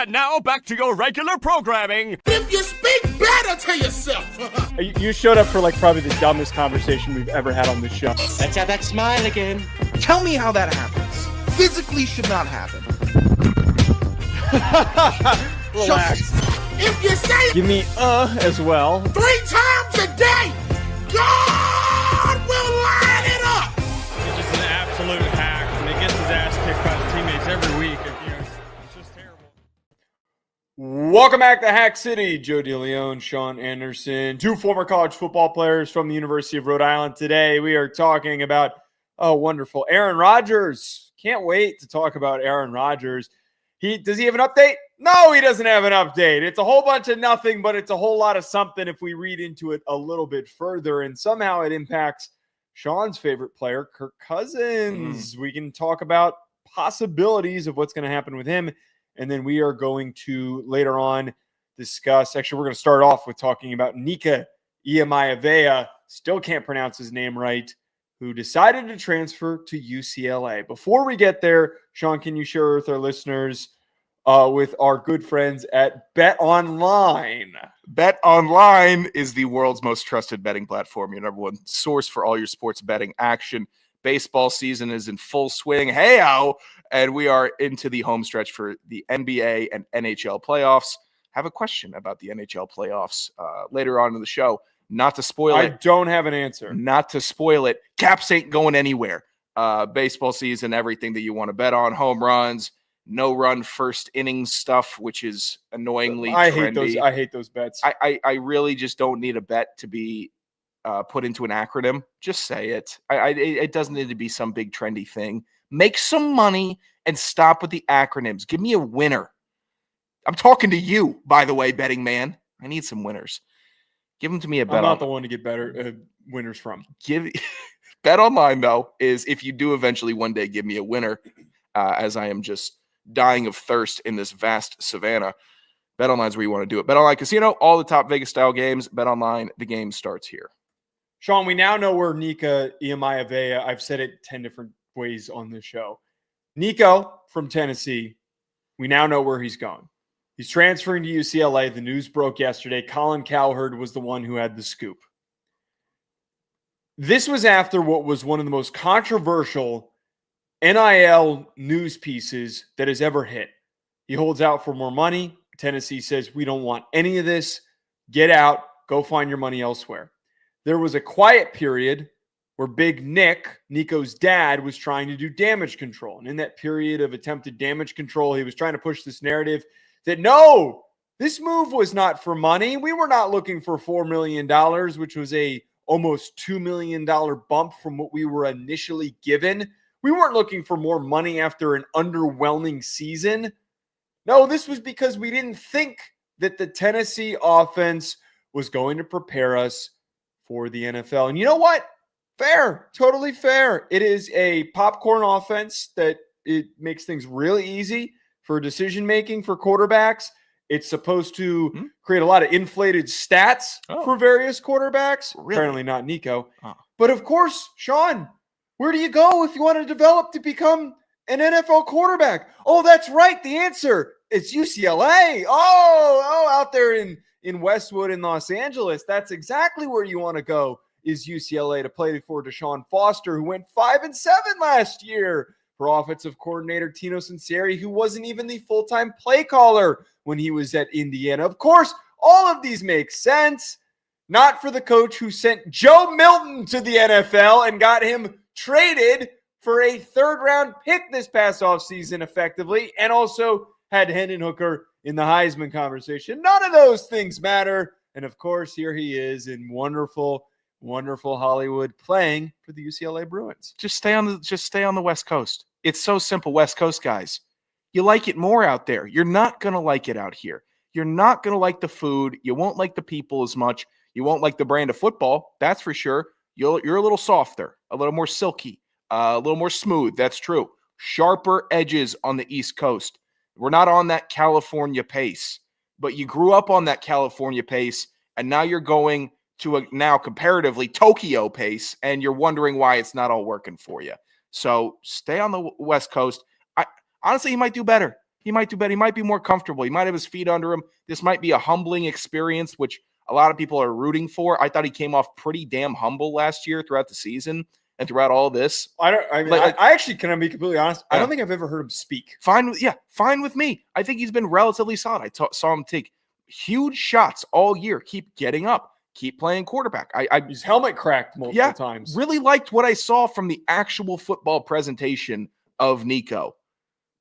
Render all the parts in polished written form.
And now back to your regular programming. If you speak better to yourself. You showed up for probably the dumbest conversation we've ever had on this show. Let's have that smile again. Tell me how that happens. Physically should not happen. Relax. If you say it Give me as well. 3 times a day, God will line it up. He's just an absolute hack, and he gets his ass kicked by his teammates every week. It's just terrible. Welcome back to Hack City. Joe DeLeone, Sean Anderson, 2 former college football players from the University of Rhode Island. Today we are talking about, wonderful, Aaron Rodgers. Can't wait to talk about Aaron Rodgers. Does he have an update? No, he doesn't have an update. It's a whole bunch of nothing, but it's a whole lot of something if we read into it a little bit further. And somehow it impacts Sean's favorite player, Kirk Cousins. We can talk about possibilities of what's going to happen with him. And then we are going to later on discuss, actually, we're going to start off with talking about Nico Iamaleava, still can't pronounce his name right, who decided to transfer to UCLA. Before we get there, Sean, can you share with our listeners with our good friends at Bet Online? Bet Online is the world's most trusted betting platform, your number one source for all your sports betting action. Baseball season is in full swing. Hey-o! And we are into the home stretch for the NBA and NHL playoffs. I have a question about the NHL playoffs later on in the show. Not to spoil it. I don't have an answer. Not to spoil it. Caps ain't going anywhere. Baseball season, everything that you want to bet on, home runs, no-run first innings stuff, which is annoyingly trendy. I hate those bets. I really just don't need a bet to be put into an acronym. Just say it. It doesn't need to be some big trendy thing. Make some money and stop with the acronyms. Give me a winner. I'm talking to you, by the way, betting man. I need some winners. Give them to me a bet. I'm not the one to get better winners from. Bet Online, though, is if you do eventually one day give me a winner, as I am just dying of thirst in this vast savannah. Bet Online is where you want to do it. Bet Online Casino, all the top Vegas-style games. Bet Online, the game starts here. Sean, we now know where Nico Iamaleava, I've said it 10 different ways on this show. Nico from Tennessee, we now know where he's going. He's transferring to UCLA. The news broke yesterday. Colin Cowherd was the one who had the scoop. This was after what was one of the most controversial NIL news pieces that has ever hit. He holds out for more money. Tennessee says, we don't want any of this. Get out. Go find your money elsewhere. There was a quiet period where Big Nick, Nico's dad, was trying to do damage control. And in that period of attempted damage control, he was trying to push this narrative that, no, this move was not for money. We were not looking for $4 million, which was a almost $2 million bump from what we were initially given. We weren't looking for more money after an underwhelming season. No, this was because we didn't think that the Tennessee offense was going to prepare us for the NFL. And you know what? Fair, totally fair. It is a popcorn offense that it makes things really easy for decision-making for quarterbacks. It's supposed to create a lot of inflated stats for various quarterbacks. Really? Apparently not Nico. But of course, Sean, where do you go if you want to develop to become an NFL quarterback? Oh, that's right. The answer is UCLA. Oh, out there in Westwood in Los Angeles. That's exactly where you want to go, is UCLA, to play for Deshaun Foster, who went 5-7 last year, for offensive coordinator Tino Sinceri, who wasn't even the full-time play caller when he was at Indiana. Of course, all of these make sense. Not for the coach who sent Joe Milton to the NFL and got him traded for a third-round pick this past offseason effectively, and also had Hendon Hooker in the Heisman conversation. None of those things matter. And, of course, here he is in wonderful Hollywood playing for the UCLA Bruins. Just stay on the West Coast. It's so simple, West Coast guys. You like it more out there. You're not going to like it out here. You're not going to like the food. You won't like the people as much. You won't like the brand of football. That's for sure. You're a little softer, a little more silky, a little more smooth. That's true. Sharper edges on the East Coast. We're not on that California pace, but you grew up on that California pace, and now you're going to a now comparatively Tokyo pace, and you're wondering why it's not all working for you. So stay on the West Coast. Honestly, you might do better. He might do better. He might be more comfortable. He might have his feet under him. This might be a humbling experience, which a lot of people are rooting for. I thought he came off pretty damn humble last year throughout the season and throughout all this. I actually, can I be completely honest? I don't think I've ever heard him speak. Fine with me. I think he's been relatively solid. I saw him take huge shots all year, keep getting up, keep playing quarterback. His helmet cracked multiple times. Really liked what I saw from the actual football presentation of Nico.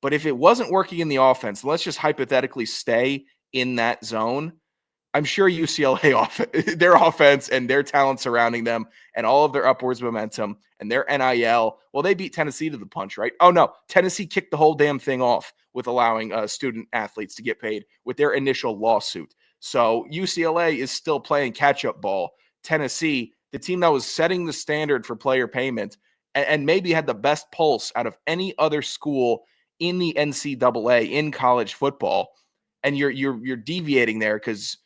But if it wasn't working in the offense, let's just hypothetically stay in that zone. I'm sure UCLA their offense and their talent surrounding them and all of their upwards momentum and their NIL, well, they beat Tennessee to the punch, right? Oh, no. Tennessee kicked the whole damn thing off with allowing student athletes to get paid with their initial lawsuit. So UCLA is still playing catch-up ball. Tennessee, the team that was setting the standard for player payment and maybe had the best pulse out of any other school in the NCAA in college football, and you're deviating there because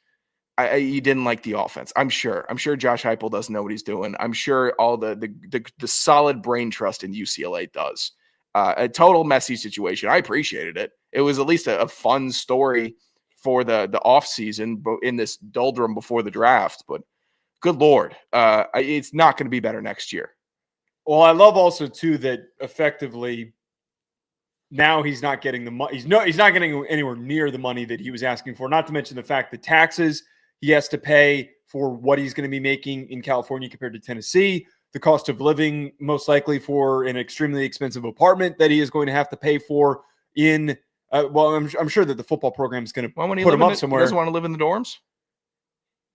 you didn't like the offense. I'm sure Josh Heupel doesn't know what he's doing. I'm sure all the solid brain trust in UCLA does. A total messy situation. I appreciated it. It was at least a fun story for the offseason in this doldrum before the draft. But good Lord, it's not going to be better next year. Well, I love also too that effectively now he's not getting the money. He's not getting anywhere near the money that he was asking for. Not to mention the fact that taxes he has to pay for what he's going to be making in California compared to Tennessee. The cost of living, most likely for an extremely expensive apartment that he is going to have to pay for in. I'm sure that the football program is going to put him up somewhere. He doesn't want to live in the dorms.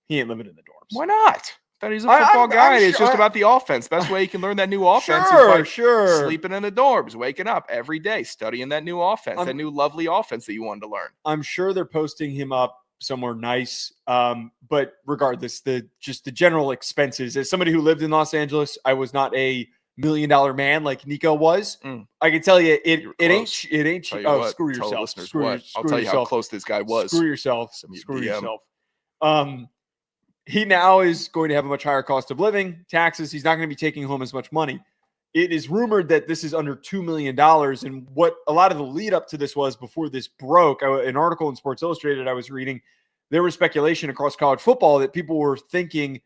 He ain't living in the dorms. Why not? Thought he's a football guy. It's just about the offense. Best way you can learn that new offense is by sleeping in the dorms, waking up every day, studying that new offense, that new lovely offense that you wanted to learn. I'm sure they're posting him up somewhere nice. But regardless, the general expenses, as somebody who lived in Los Angeles, I was not a $1 million man like Nico was. I can tell you it ain't cheap. Oh, screw yourself. I'll tell you how close this guy was. Screw yourself. He now is going to have a much higher cost of living, taxes. He's not going to be taking home as much money. It is rumored that this is under $2 million. And what a lot of the lead up to this was before this broke, an article in Sports Illustrated I was reading, there was speculation across college football that people were thinking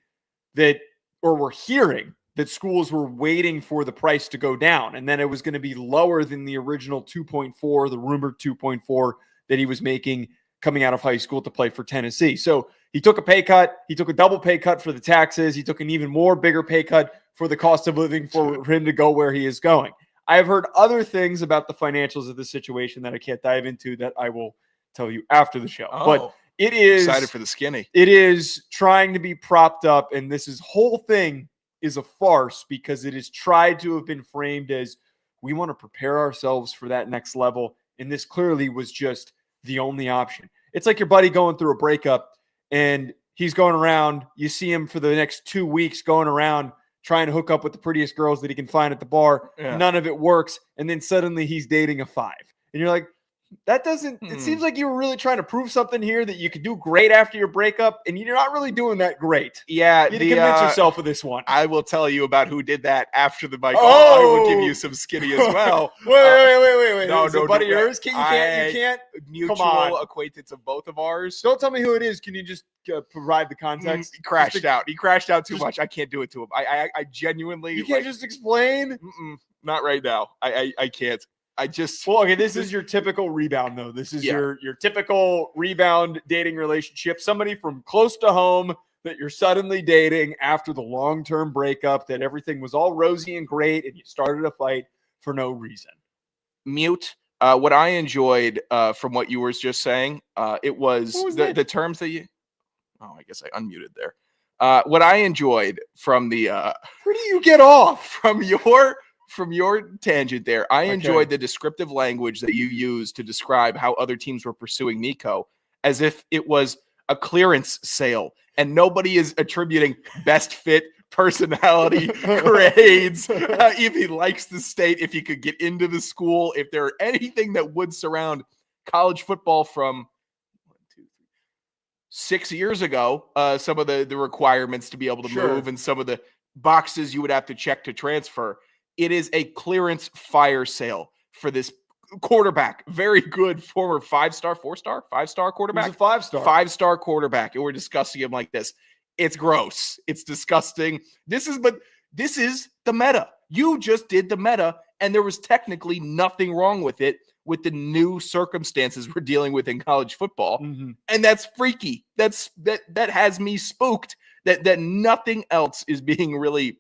that, or were hearing that schools were waiting for the price to go down. And then it was going to be lower than the original 2.4, the rumored 2.4 that he was making coming out of high school to play for Tennessee. So he took a pay cut. He took a double pay cut for the taxes. He took an even more bigger pay cut for the cost of living for him to go where he is going. I have heard other things about the financials of the situation that I can't dive into that I will tell you after the show. But it is excited for the skinny. It is trying to be propped up, and this whole thing is a farce because it is tried to have been framed as we want to prepare ourselves for that next level, and this clearly was just the only option. It's like your buddy going through a breakup and he's going around. You see him for the next 2 weeks going around trying to hook up with the prettiest girls that he can find at the bar. Yeah. None of it works. And then suddenly he's dating a 5. And you're like, that doesn't, it seems like you were really trying to prove something here that you could do great after your breakup, and you're not really doing that great. Yeah. You need to convince yourself of this one. I will tell you about who did that after the bike. I will give you some skinny as well. wait. No, buddy yours? You can't. Mutual acquaintance of both of ours. Don't tell me who it is. Can you just provide the context? He crashed out. He crashed out too much. I can't do it to him. I genuinely. You can't just explain? Not right now. I can't. This is your typical rebound, though. This is your typical rebound dating relationship. Somebody from close to home that you're suddenly dating after the long-term breakup, that everything was all rosy and great, and you started a fight for no reason. Mute. What I enjoyed from what you were just saying, it was the terms that you. Oh, I guess I unmuted there. What I enjoyed from the. Where do you get off from your tangent there? I enjoyed the descriptive language that you used to describe how other teams were pursuing Nico, as if it was a clearance sale, and nobody is attributing best fit, personality, grades, if he likes the state, if he could get into the school, if there are anything that would surround college football from 6 years ago, some of the requirements to be able to move and some of the boxes you would have to check to transfer. It is a clearance fire sale for this quarterback, very good former 5-star quarterback. He's a 5-star. 5-star quarterback, and we're discussing him like this. It's gross. It's disgusting. This is the meta. You just did the meta, and there was technically nothing wrong with it with the new circumstances we're dealing with in college football. Mm-hmm. And that's freaky. That has me spooked that nothing else is being really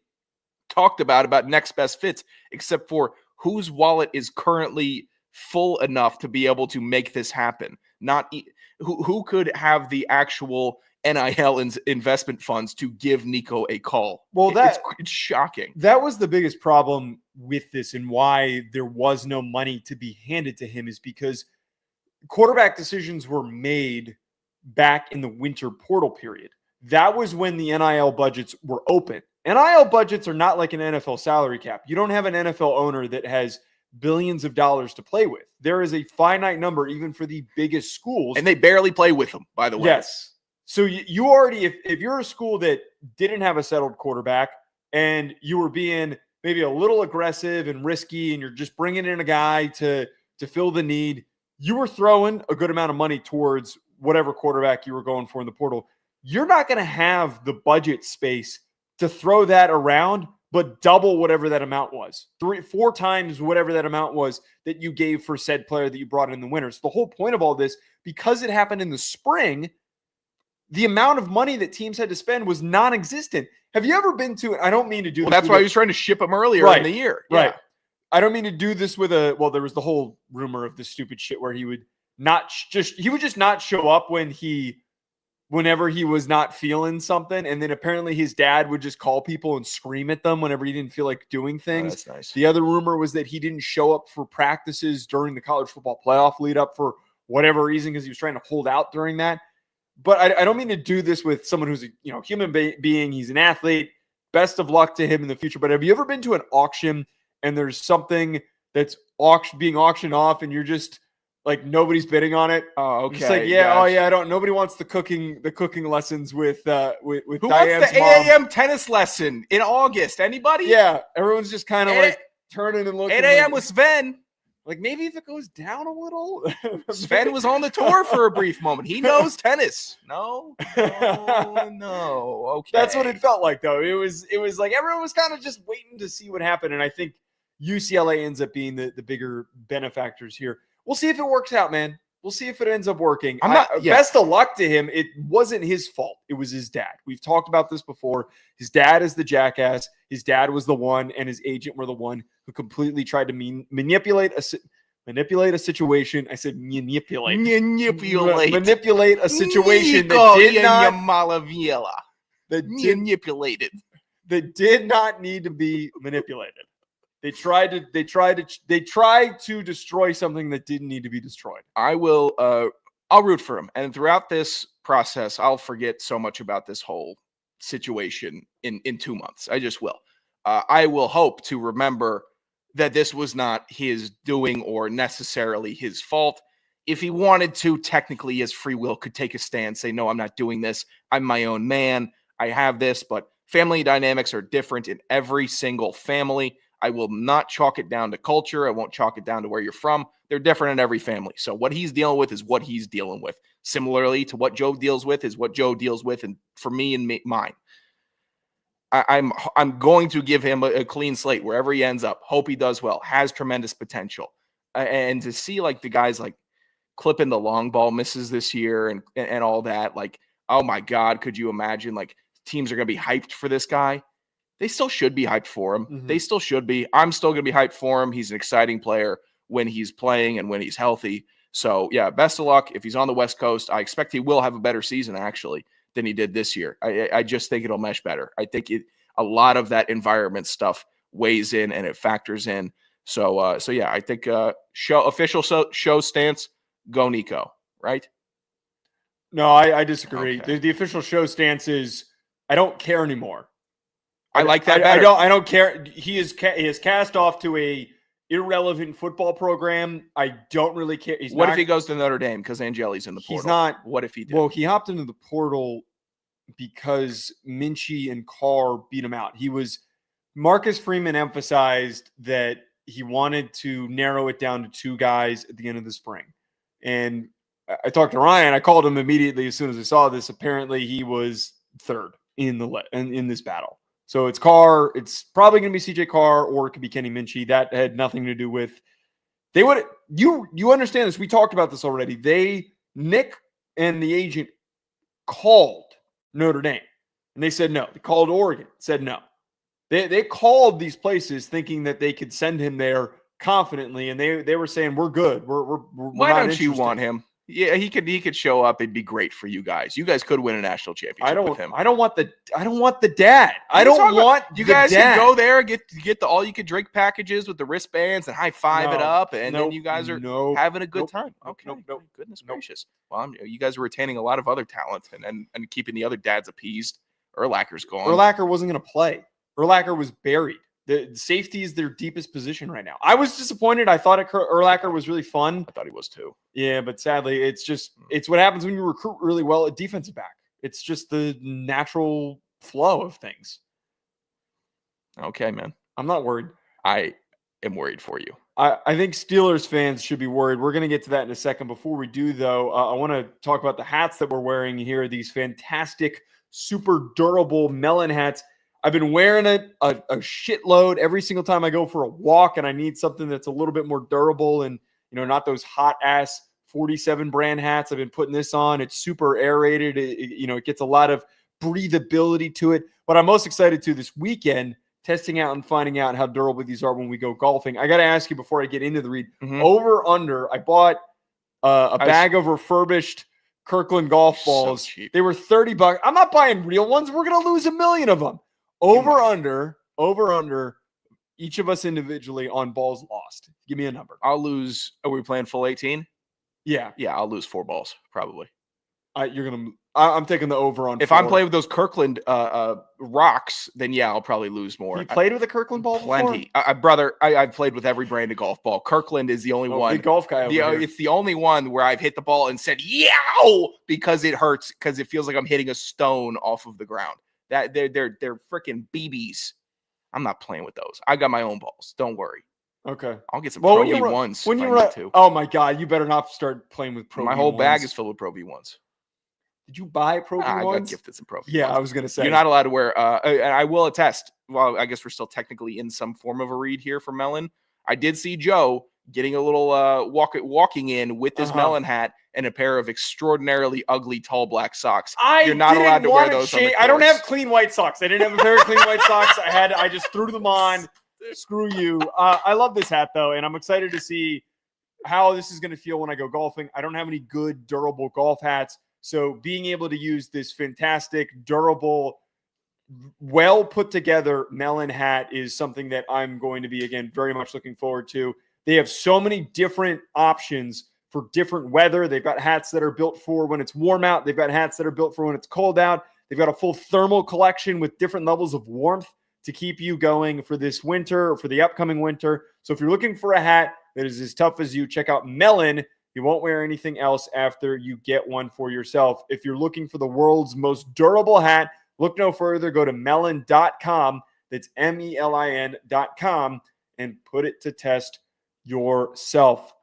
talked about next best fits, except for whose wallet is currently full enough to be able to make this happen. Not who could have the actual NIL investment funds to give Nico a call. Well, it's shocking. That was the biggest problem with this, and why there was no money to be handed to him, is because quarterback decisions were made back in the winter portal period. That was when the NIL budgets were open. NIL budgets are not like an NFL salary cap. You don't have an NFL owner that has billions of dollars to play with. There is a finite number, even for the biggest schools. And they barely play with them, by the way. Yes. So you already, if you're a school that didn't have a settled quarterback and you were being maybe a little aggressive and risky, and you're just bringing in a guy to fill the need, you were throwing a good amount of money towards whatever quarterback you were going for in the portal. You're not going to have the budget space to throw that around, but double whatever that amount was, 3-4 times whatever that amount was that you gave for said player that you brought in the winter. So the whole point of all this, because it happened in the spring, the amount of money that teams had to spend was non-existent. Have you ever been to, I don't mean to do this. That's why he was trying to ship him earlier in the year. Right. Yeah. I don't mean to do this with there was the whole rumor of this stupid shit where he would just not show up whenever he was not feeling something. And then apparently his dad would just call people and scream at them whenever he didn't feel like doing things. That's nice. The other rumor was that he didn't show up for practices during the college football playoff lead up for whatever reason, because he was trying to hold out during that. But I don't mean to do this with someone who's a human being. He's an athlete. Best of luck to him in the future. But have you ever been to an auction and there's something that's being auctioned off and you're just like, nobody's bidding on it? Oh, okay. It's like, nobody wants the cooking lessons with Who Diane's wants the 8 mom. a.m. tennis lesson in August? Anybody? Yeah, everyone's just kind of like turning and looking. 8 a.m. with Sven. Like, maybe if it goes down a little. Sven was on the tour for a brief moment. He knows tennis. No. Okay. That's what it felt like, though. It was like everyone was kind of just waiting to see what happened. And I think UCLA ends up being the bigger benefactors here. We'll see if it works out, man. We'll see if it ends up working. Best of luck to him. It wasn't his fault. It was his dad. We've talked about this before. His dad is the jackass. His dad was the one, and his agent were the one who completely tried to manipulate a situation. I said manipulate. Manipulate a situation Nico Iamaleava that did not need to be manipulated. They tried to destroy something that didn't need to be destroyed. I'll root for him. And throughout this process, I'll forget so much about this whole situation in 2 months. I just will. I will hope to remember that this was not his doing or necessarily his fault. If he wanted to, technically his free will could take a stand, say, no, I'm not doing this. I'm my own man. I have this, but family dynamics are different in every single family. I will not chalk it down to culture. I won't chalk it down to where you're from. They're different in every family. So what he's dealing with is what he's dealing with. Similarly to what Joe deals with is what Joe deals with, and for me and mine. I'm going to give him a clean slate wherever he ends up. Hope he does well. Has tremendous potential. And to see like the guys like clipping the long ball misses this year and all that, like, oh my God, could you imagine like teams are going to be hyped for this guy? They still should be hyped for him. Mm-hmm. They still should be. I'm still going to be hyped for him. He's an exciting player when he's playing and when he's healthy. So, yeah, best of luck. If he's on the West Coast, I expect he will have a better season, actually, than he did this year. I just think it'll mesh better. I think a lot of that environment stuff weighs in and it factors in. So yeah, I think official show stance, go Nico, right? No, I disagree. Okay. The official show stance is I don't care anymore. I like that better. I don't care. He is cast off to a irrelevant football program. I don't really care. What if he goes to Notre Dame because Angeli's in the portal? He's not. What if he did? Well, he hopped into the portal because Minchie and Carr beat him out. Marcus Freeman emphasized that he wanted to narrow it down to 2 guys at the end of the spring. And I talked to Ryan. I called him immediately as soon as I saw this. Apparently, he was 3rd in this battle. So it's Carr. It's probably going to be CJ Carr, or it could be Kenny Minchie. That had nothing to do with. They would. You understand this? We talked about this already. Nick and the agent called Notre Dame, and they said no. They called Oregon, said no. They called these places thinking that they could send him there confidently, and they were saying we're good. We're Why not don't you interested. want him? Yeah, he could show up. It'd be great for you guys. You guys could win a national championship with him. I don't want the dad. I don't want you the guys dad. can go there, get the all you can drink packages with the wristbands and high five it up, and then you guys are having a good time. Okay, goodness gracious. Well, you guys are retaining a lot of other talent and keeping the other dads appeased. Urlacher's gone. Urlacher wasn't going to play. Urlacher was buried. The safety is their deepest position right now. I was disappointed. I thought Urlacher was really fun. I thought he was too. Yeah, but sadly, it's what happens when you recruit really well at defensive back. It's just the natural flow of things. Okay, man. I'm not worried. I am worried for you. I think Steelers fans should be worried. We're going to get to that in a second. Before we do, though, I want to talk about the hats that we're wearing here. These fantastic, super durable melon hats. I've been wearing it a shitload every single time I go for a walk, and I need something that's a little bit more durable and, not those hot-ass 47 brand hats. I've been putting this on. It's super aerated. It gets a lot of breathability to it. But I'm most excited to this weekend, testing out and finding out how durable these are when we go golfing. I got to ask you before I get into the read, over, under, I bought a bag of refurbished Kirkland golf balls. So cheap. They were $30. I'm not buying real ones. We're going to lose 1 million of them. Over, under, each of us individually on balls lost. Give me a number. I'll lose. Are we playing full 18? Yeah. Yeah, I'll lose 4 balls, probably. I'm taking the over on If 4. I'm playing with those Kirkland rocks, then yeah, I'll probably lose more. You played with a Kirkland ball Plenty. Brother, I've played with every brand of golf ball. Kirkland is the only one. Big golf guy over here. It's the only one where I've hit the ball and said, yow, because it hurts, because it feels like I'm hitting a stone off of the ground. That they're freaking BBs. I'm not playing with those. I got my own balls. Don't worry. Okay. I'll get some Pro V1s. When you run, oh my God, you better not start playing with Pro V1s. My whole bag is filled with Pro V1s. Did you buy Pro V1s? I got gifted some Pro V1s. Yeah, I was going to say. You're not allowed to wear, and I will attest, well, I guess we're still technically in some form of a read here for Melon. I did see Joe getting a little walking in with this melon hat and a pair of extraordinarily ugly tall black socks. You're not allowed to wear those on the course. I don't have clean white socks. I didn't have a pair of clean white socks. I just threw them on. Screw you. I love this hat though, and I'm excited to see how this is going to feel when I go golfing. I don't have any good durable golf hats, so being able to use this fantastic durable, well put together melon hat is something that I'm going to be, again, very much looking forward to. They have so many different options for different weather. They've got hats that are built for when it's warm out. They've got hats that are built for when it's cold out. They've got a full thermal collection with different levels of warmth to keep you going for this winter or for the upcoming winter. So if you're looking for a hat that is as tough as you, check out Melon. You won't wear anything else after you get one for yourself. If you're looking for the world's most durable hat, look no further. Go to melon.com. That's MELIN.com and put it to test yourself.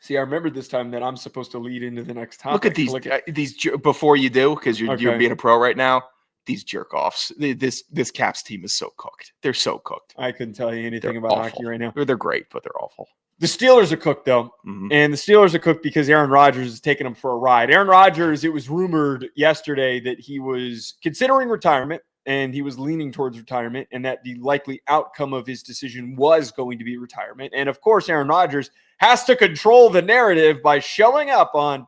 See, I remember this time that I'm supposed to lead into the next topic. Look at these before you do, because you're being a pro right now. These jerk offs. This Caps team is so cooked. They're so cooked. I couldn't tell you anything about hockey right now. They're great, but they're awful. The Steelers are cooked, though. And the Steelers are cooked because Aaron Rodgers is taking them for a ride. Aaron Rodgers, it was rumored yesterday that he was considering retirement and he was leaning towards retirement and that the likely outcome of his decision was going to be retirement. And, of course, Aaron Rodgers has to control the narrative by showing up on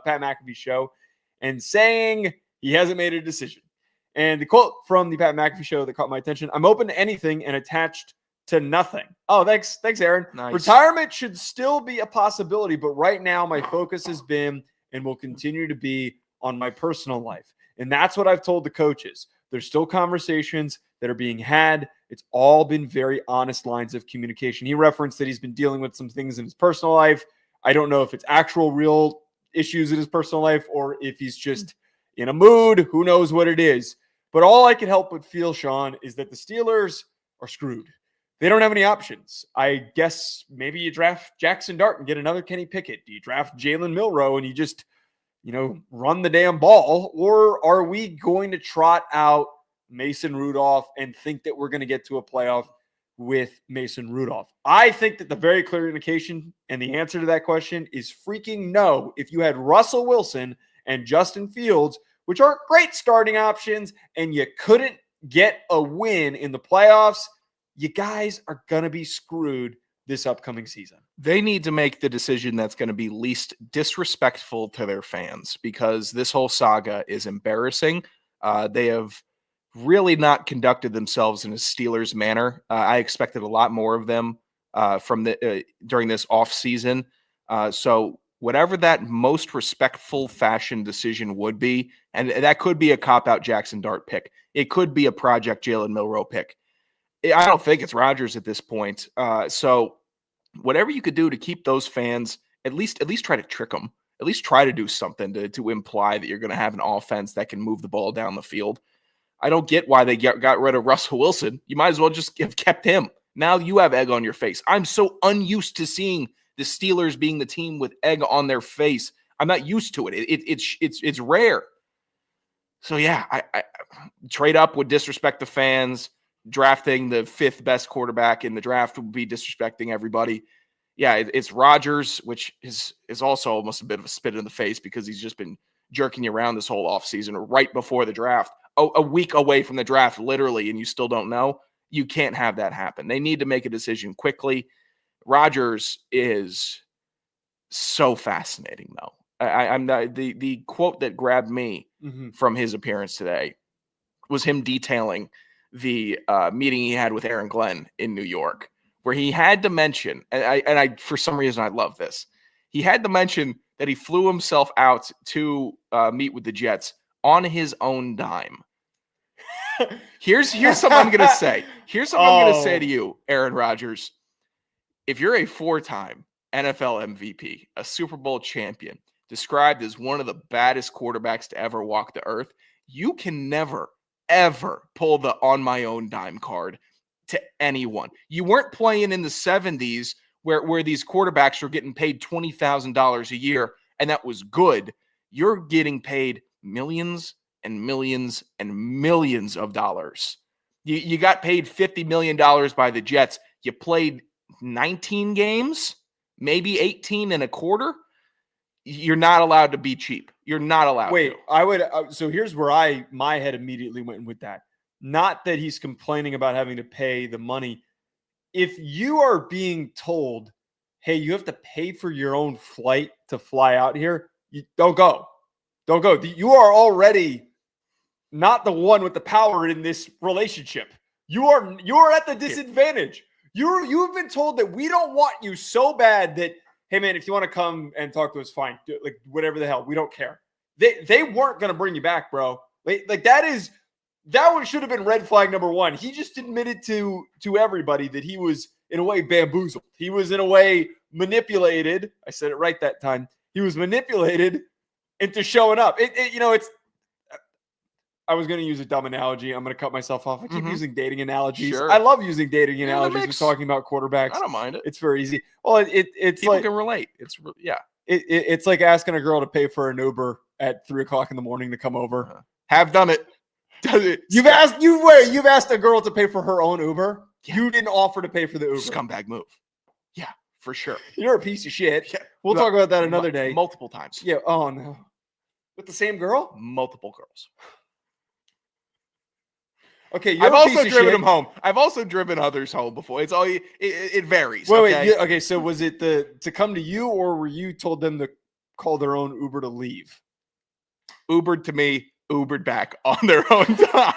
Pat McAfee's show and saying he hasn't made a decision. And the quote from the Pat McAfee show that caught my attention, "I'm open to anything and attached to nothing." Oh, thanks, Aaron. Nice. Retirement should still be a possibility, but right now my focus has been and will continue to be on my personal life. And that's what I've told the coaches. There's still conversations that are being had. It's all been very honest lines of communication. He referenced that he's been dealing with some things in his personal life. I don't know if it's actual real issues in his personal life or if he's just in a mood. Who knows what it is? But all I can help but feel, Sean, is that the Steelers are screwed. They don't have any options. I guess maybe you draft Jackson Dart and get another Kenny Pickett. Do you draft Jalen Milroe and you just, run the damn ball? Or are we going to trot out Mason Rudolph and think that we're going to get to a playoff with Mason Rudolph? I think that the very clear indication and the answer to that question is freaking no. If you had Russell Wilson and Justin Fields, which aren't great starting options, and you couldn't get a win in the playoffs, you guys are going to be screwed this upcoming season. They need to make the decision that's going to be least disrespectful to their fans, because this whole saga is embarrassing. They have really not conducted themselves in a Steelers manner. I expected a lot more of them during this offseason. So whatever that most respectful fashion decision would be, and that could be a cop-out Jackson Dart pick. It could be a Project Jalen Milroe pick. I don't think it's Rodgers at this point. So whatever you could do to keep those fans, at least try to trick them. At least try to do something to imply that you're going to have an offense that can move the ball down the field. I don't get why they got rid of Russell Wilson. You might as well just have kept him. Now you have egg on your face. I'm so unused to seeing the Steelers being the team with egg on their face. I'm not used to it. It's rare. So yeah, I trade up would disrespect the fans. Drafting the 5th best quarterback in the draft would be disrespecting everybody. Yeah, it's Rodgers, which is also almost a bit of a spit in the face, because he's just been jerking you around this whole offseason right before the draft. A week away from the draft, literally, and you still don't know. You can't have that happen. They need to make a decision quickly. Rodgers is so fascinating, though. I'm the quote that grabbed me from his appearance today was him detailing the meeting he had with Aaron Glenn in New York, where he had to mention, and I for some reason I love this. He had to mention that he flew himself out to meet with the Jets on his own dime. Here's something I'm gonna say. Here's something I'm gonna say to you, Aaron Rodgers. If you're a 4-time NFL MVP, a Super Bowl champion, described as one of the baddest quarterbacks to ever walk the earth, you can never, ever pull the on my own dime card to anyone. You weren't playing in the 70s where these quarterbacks were getting paid $20,000 a year, and that was good. You're getting paid millions and millions and millions of dollars. You got paid $50 million by the Jets. You played 19 games, maybe 18 and a quarter. You're not allowed to be cheap. You're not allowed. Wait, to. I would. So here's where my head immediately went with that. Not that he's complaining about having to pay the money. If you are being told, hey, you have to pay for your own flight to fly out here, you don't go. Don't go. You are already not the one with the power in this relationship. You are at the disadvantage. You've been told that we don't want you so bad that, hey man, if you want to come and talk to us, fine. Do, like whatever the hell, we don't care. They weren't gonna bring you back, bro. Like that one should have been red flag number one. He just admitted to everybody that he was in a way bamboozled. He was in a way manipulated. I said it right that time. He was manipulated into showing up. It's. I was going to use a dumb analogy. I'm going to cut myself off. I keep using dating analogies. Sure. I love using dating analogies when talking about quarterbacks. I don't mind it. It's very easy. Well, it's people like can relate. It's like asking a girl to pay for an Uber at 3:00 in the morning to come over. Have done it. You've asked a girl to pay for her own Uber. Yeah. You didn't offer to pay for the Uber. Scumbag move. Yeah, for sure. You're a piece of shit. Yeah. We'll talk about that another day. Multiple times. Yeah. Oh no. With the same girl? Multiple girls. Okay, I've also driven them home. I've also driven others home before. It's all it varies. Wait. Okay, so was it to come to you, or were you told them to call their own Uber to leave? Ubered to me, Ubered back on their own time.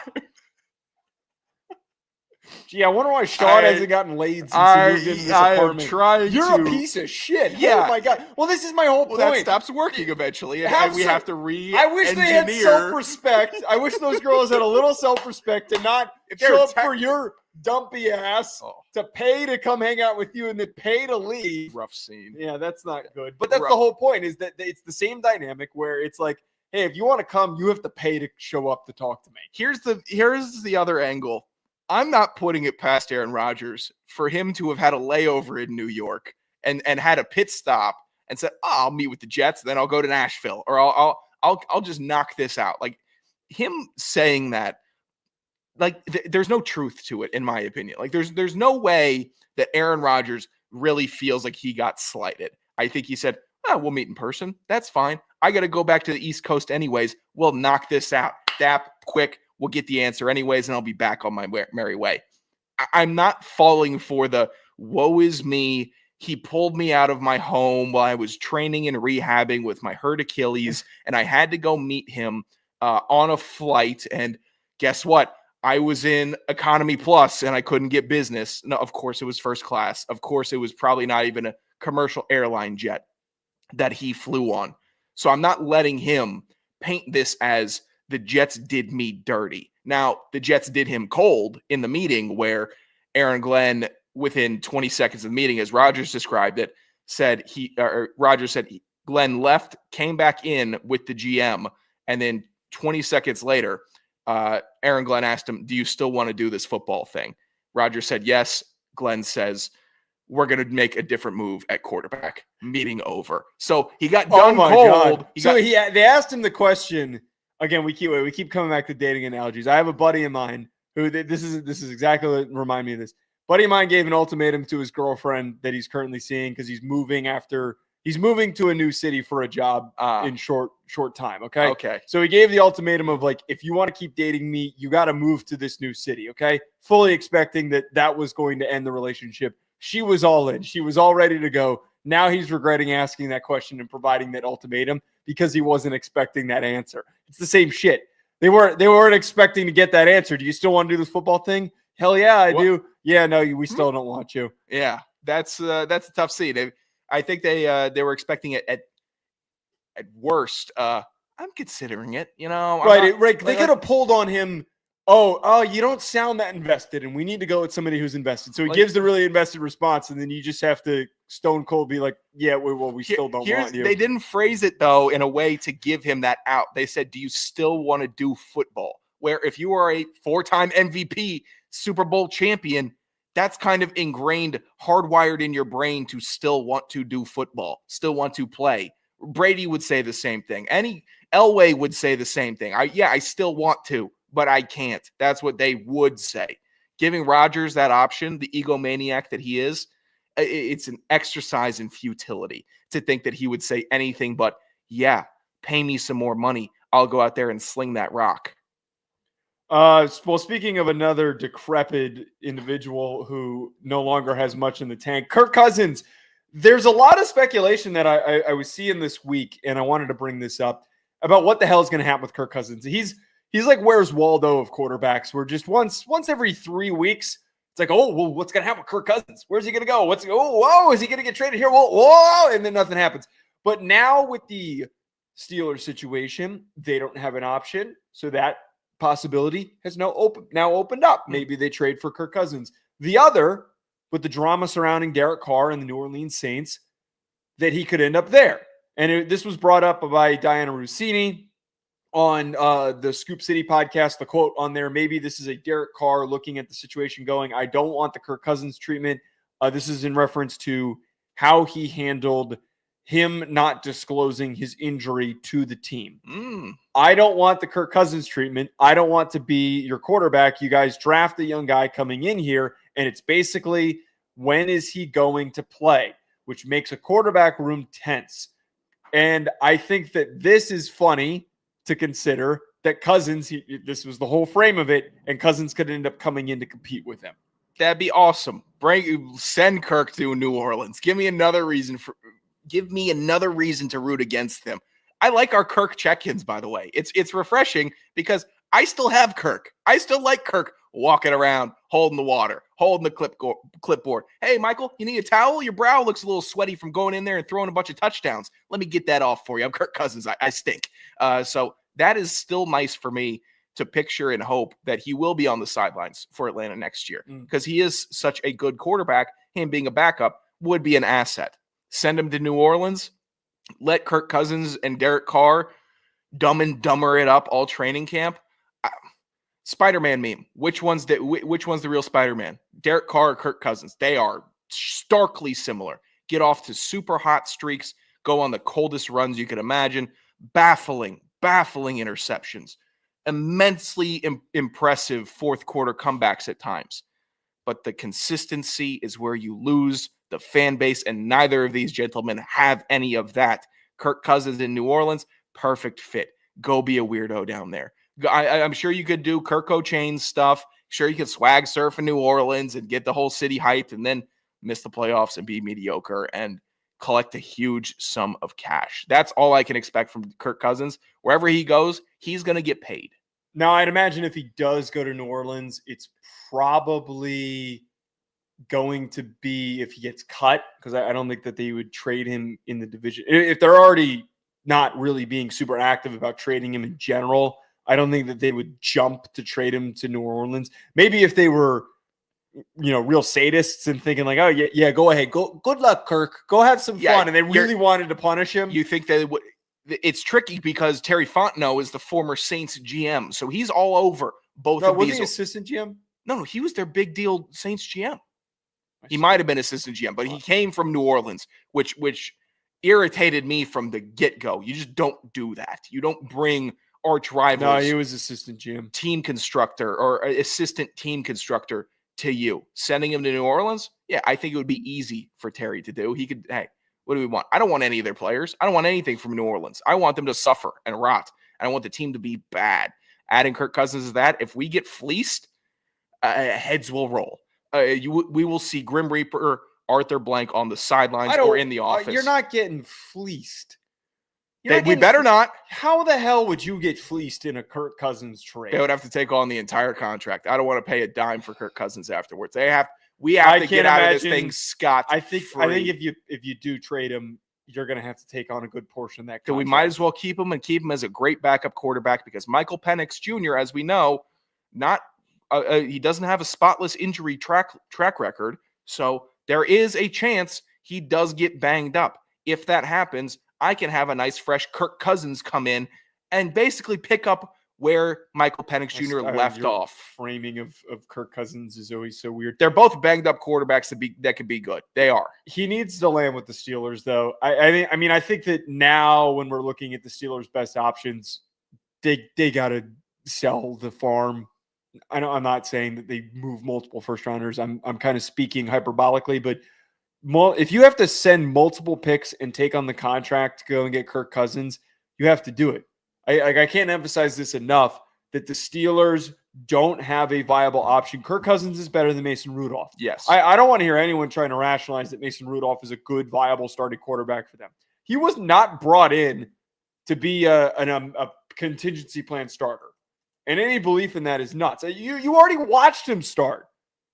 Gee, I wonder why Sean hasn't gotten laid since he moved into this apartment. Am trying You're a piece of shit. Yeah. Oh my god. Well, this is my whole point. That stops working eventually, and we have to I wish they had self-respect. I wish those girls had a little self-respect to not show up for your dumpy ass to pay to come hang out with you and then pay to leave. Rough scene. Yeah, that's not good. But that's the whole point, is that it's the same dynamic where it's like, hey, if you want to come, you have to pay to show up to talk to me. Here's the other angle I'm not putting it past Aaron Rodgers for him to have had a layover in New York and had a pit stop and said, "Oh, I'll meet with the Jets, then I'll go to Nashville, or I'll just knock this out." Like him saying that, like there's no truth to it, in my opinion. Like there's no way that Aaron Rodgers really feels like he got slighted. I think he said, we'll meet in person. That's fine. I got to go back to the East Coast anyways. We'll knock this out. Dap, quick. We'll get the answer anyways, and I'll be back on my merry way. I'm not falling for the woe is me. He pulled me out of my home while I was training and rehabbing with my hurt Achilles, and I had to go meet him on a flight. And guess what? I was in economy plus, and I couldn't get business. No, of course it was first class. Of course it was probably not even a commercial airline jet that he flew on. So I'm not letting him paint this as the Jets did me dirty. Now, the Jets did him cold in the meeting where Aaron Glenn, within 20 seconds of the meeting, as Rodgers described it, Rodgers said Glenn left, came back in with the GM, and then 20 seconds later, Aaron Glenn asked him, "Do you still want to do this football thing?" Rodgers said yes. Glenn says, "We're going to make a different move at quarterback." Meeting over. So he got done cold. They asked him the question. Again, we keep coming back to dating analogies. I have a buddy of mine who this is exactly what remind me of this. Buddy of mine gave an ultimatum to his girlfriend that he's currently seeing because he's moving to a new city for a job in short time. Okay. So he gave the ultimatum of like, if you want to keep dating me, you got to move to this new city. Okay. Fully expecting that was going to end the relationship. She was all in. She was all ready to go. Now he's regretting asking that question and providing that ultimatum because he wasn't expecting that answer. It's the same shit. They weren't expecting to get that answer. Do you still want to do this football thing? Hell yeah, I do. Yeah, no, we still don't want you. Yeah, that's a tough scene. I think they were expecting it at worst. I'm considering it. Right. They could have pulled on him. Oh, you don't sound that invested, and we need to go with somebody who's invested. So he gives the really invested response, and then you just have to stone cold be like, yeah, we still don't want you. They didn't phrase it, though, in a way to give him that out. They said, "Do you still want to do football?" Where if you are a 4-time MVP, Super Bowl champion, that's kind of ingrained, hardwired in your brain to still want to do football, still want to play. Brady would say the same thing. Elway would say the same thing. I still want to, but I can't. That's what they would say. Giving Rodgers that option, the egomaniac that he is, it's an exercise in futility to think that he would say anything but, yeah, pay me some more money. I'll go out there and sling that rock. Well, speaking of another decrepit individual who no longer has much in the tank, Kirk Cousins. There's a lot of speculation that I was seeing this week, and I wanted to bring this up about what the hell is going to happen with Kirk Cousins. He's like Where's Waldo of quarterbacks, where just once every 3 weeks, it's like, oh, well, what's going to happen with Kirk Cousins? Where's he going to go? Is he going to get traded here? Whoa, and then nothing happens. But now with the Steelers situation, they don't have an option, so that possibility has now opened up. Maybe they trade for Kirk Cousins. The other, with the drama surrounding Derek Carr and the New Orleans Saints, that he could end up there. And this was brought up by Diana Rossini on the Scoop City podcast. The quote on there, maybe this is a Derek Carr looking at the situation going, I don't want the Kirk Cousins treatment. This is in reference to how he handled him not disclosing his injury to the team. I don't want the Kirk Cousins treatment. I don't want to be your quarterback. You guys draft a young guy coming in here, and it's basically, when is he going to play? Which makes a quarterback room tense. And I think that this is funny to consider that Cousins, this was the whole frame of it, and Cousins could end up coming in to compete with him. That'd be awesome. Send Kirk to New Orleans. Give me another reason to root against them. I like our Kirk check-ins, by the way. It's refreshing because I still have Kirk. I still like Kirk walking around, holding the water, holding the clipboard. Hey, Michael, you need a towel? Your brow looks a little sweaty from going in there and throwing a bunch of touchdowns. Let me get that off for you. I'm Kirk Cousins. I stink. So that is still nice for me to picture and hope that he will be on the sidelines for Atlanta next year because he is such a good quarterback. Him being a backup would be an asset. Send him to New Orleans. Let Kirk Cousins and Derek Carr dumb and dumber it up all training camp. Spider-Man meme. Which one's the real Spider-Man? Derek Carr or Kirk Cousins? They are starkly similar. Get off to super hot streaks, go on the coldest runs you could imagine. Baffling interceptions. Immensely impressive fourth quarter comebacks at times. But the consistency is where you lose the fan base, and neither of these gentlemen have any of that. Kirk Cousins in New Orleans, perfect fit. Go be a weirdo down there. I'm sure you could do Kirk O'Chain stuff. Sure, you could swag surf in New Orleans and get the whole city hyped and then miss the playoffs and be mediocre and collect a huge sum of cash. That's all I can expect from Kirk Cousins. Wherever he goes, he's going to get paid. Now, I'd imagine if he does go to New Orleans, it's probably going to be if he gets cut, because I don't think that they would trade him in the division. If they're already not really being super active about trading him in general, I don't think that they would jump to trade him to New Orleans. Maybe if they were, real sadists and thinking like, oh, yeah, go ahead. Good luck, Kirk. Go have some fun. And they really wanted to punish him. You think that it's tricky because Terry Fontenot is the former Saints GM. So he's all over both of these. Was he assistant GM? No, he was their big deal Saints GM. He might have been assistant GM, but he came from New Orleans, which irritated me from the get-go. You just don't do that. You don't bring arch rivals. No, he was assistant GM. Team constructor or assistant team constructor to you. Sending him to New Orleans? Yeah, I think it would be easy for Terry to do. He could, hey, what do we want? I don't want any of their players. I don't want anything from New Orleans. I want them to suffer and rot. I want the team to be bad. Adding Kirk Cousins to that, if we get fleeced, heads will roll. We will see Grim Reaper Arthur Blank on the sidelines or in the office. You're not getting fleeced. We better not. How the hell would you get fleeced in a Kirk Cousins trade? They would have to take on the entire contract. I don't want to pay a dime for Kirk Cousins afterwards. We have to get out of this thing scot-free. I think if you do trade him, you're going to have to take on a good portion of that contract. So we might as well keep him as a great backup quarterback because Michael Penix Jr., as we know, he doesn't have a spotless injury track record. So there is a chance he does get banged up. If that happens, I can have a nice fresh Kirk Cousins come in and basically pick up where Michael Penix Jr. left off. Framing of Kirk Cousins is always so weird. They're both banged up quarterbacks that could be good. They are. He needs to land with the Steelers, though. I think that now when we're looking at the Steelers' best options, they got to sell the farm. I know I'm not saying that they move multiple first rounders. I'm kind of speaking hyperbolically, but if you have to send multiple picks and take on the contract to go and get Kirk Cousins, you have to do it. I can't emphasize this enough that the Steelers don't have a viable option. Kirk Cousins is better than Mason Rudolph. Yes. I don't want to hear anyone trying to rationalize that Mason Rudolph is a good, viable starting quarterback for them. He was not brought in to be a contingency plan starter. And any belief in that is nuts. You already watched him start.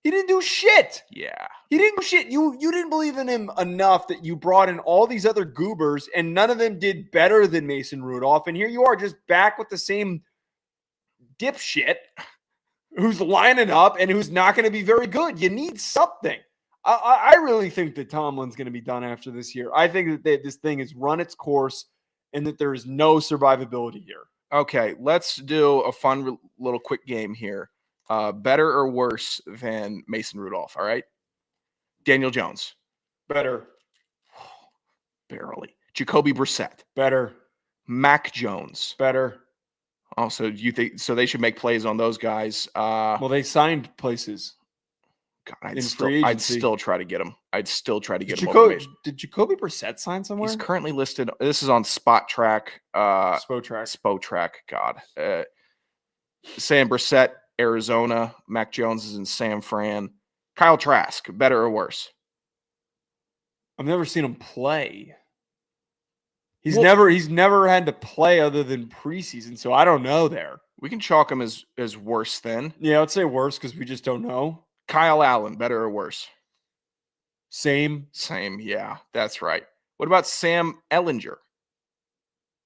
He didn't do shit. Yeah. He didn't do shit. You didn't believe in him enough that you brought in all these other goobers, and none of them did better than Mason Rudolph. And here you are just back with the same dipshit who's lining up and who's not going to be very good. You need something. I really think that Tomlin's going to be done after this year. I think that this thing has run its course and that there is no survivability here. Okay, let's do a fun little quick game here. Better or worse than Mason Rudolph, all right? Daniel Jones. Better. Barely. Jacoby Brissett. Better. Mac Jones. Better. Oh, so you think so they should make plays on those guys? Well, they signed places. God, I'd still try to get him. I'd still try to get him. Did Jacoby Brissett sign somewhere? He's currently listed. This is on Spot Track. Spotrac. God. Sam Brissett, Arizona. Mac Jones is in San Fran. Kyle Trask, better or worse? I've never seen him play. He's never had to play other than preseason, so I don't know there. We can chalk him as worse then. Yeah, I'd say worse because we just don't know. Kyle Allen, better or worse? Same. Yeah, that's right. What about Sam Ehlinger?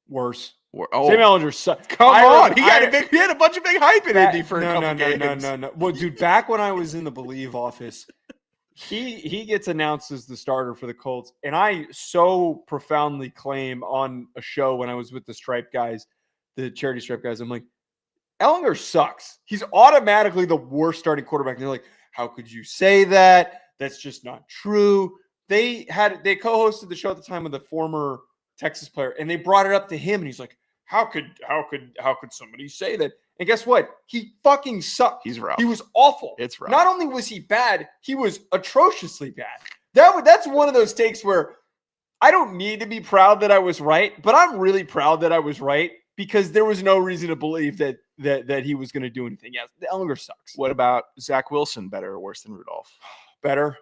Worse. Oh. Sam Ehlinger sucked. Come on. He had a bunch of big hype in Indy for a couple games. No. Well, dude, back when I was in the Believe office, he gets announced as the starter for the Colts. And I so profoundly claim on a show when I was with the Stripe guys, the charity Stripe guys, I'm like, Ellinger sucks. He's automatically the worst starting quarterback. And they're like, how could you say that? That's just not true. They co-hosted the show at the time with a former Texas player, and they brought it up to him, and he's like, how could somebody say that? And guess what? He fucking sucked. He's rough. He was awful. It's rough. Not only was he bad, he was atrociously bad. That's one of those takes where I don't need to be proud that I was right, but I'm really proud that I was right because there was no reason to believe that he was going to do anything. Yes, Ellinger sucks. What about Zach Wilson? Better or worse than Rudolph? Better.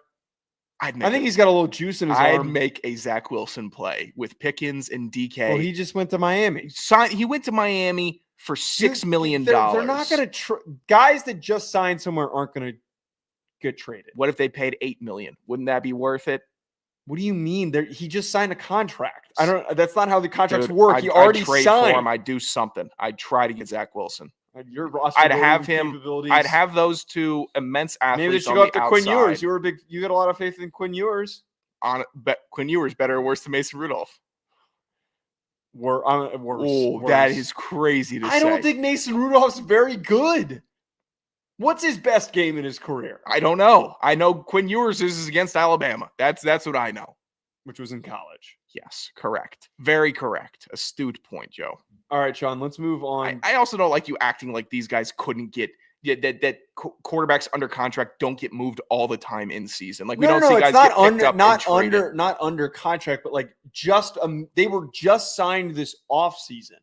I think he's got a little juice in his arm. I'd make a Zach Wilson play with Pickens and DK. Well, he just went to Miami. He went to Miami for $6 million. They're not going to guys that just signed somewhere aren't going to get traded. What if they paid $8 million? Wouldn't that be worth it? What do you mean? He just signed a contract. That's not how the contracts work. He already trade signed. For him. I'd do something. I'd try to get Zach Wilson. Your roster. I'd have him. I'd have those two immense athletes. Maybe they should go up to Quinn Ewers. You got a lot of faith in Quinn Ewers. Quinn Ewers better or worse than Mason Rudolph? Worse. That is crazy to say. I don't think Mason Rudolph's very good. What's his best game in his career? I don't know. I know Quinn Ewers is against Alabama. That's what I know. Which was in college. Yes, correct. Very correct. Astute point, Joe. All right, Sean, let's move on. I also don't like you acting like these guys couldn't get that quarterbacks under contract don't get moved all the time in season. Like we don't see guys get picked up not under contract, but like just they were just signed this offseason.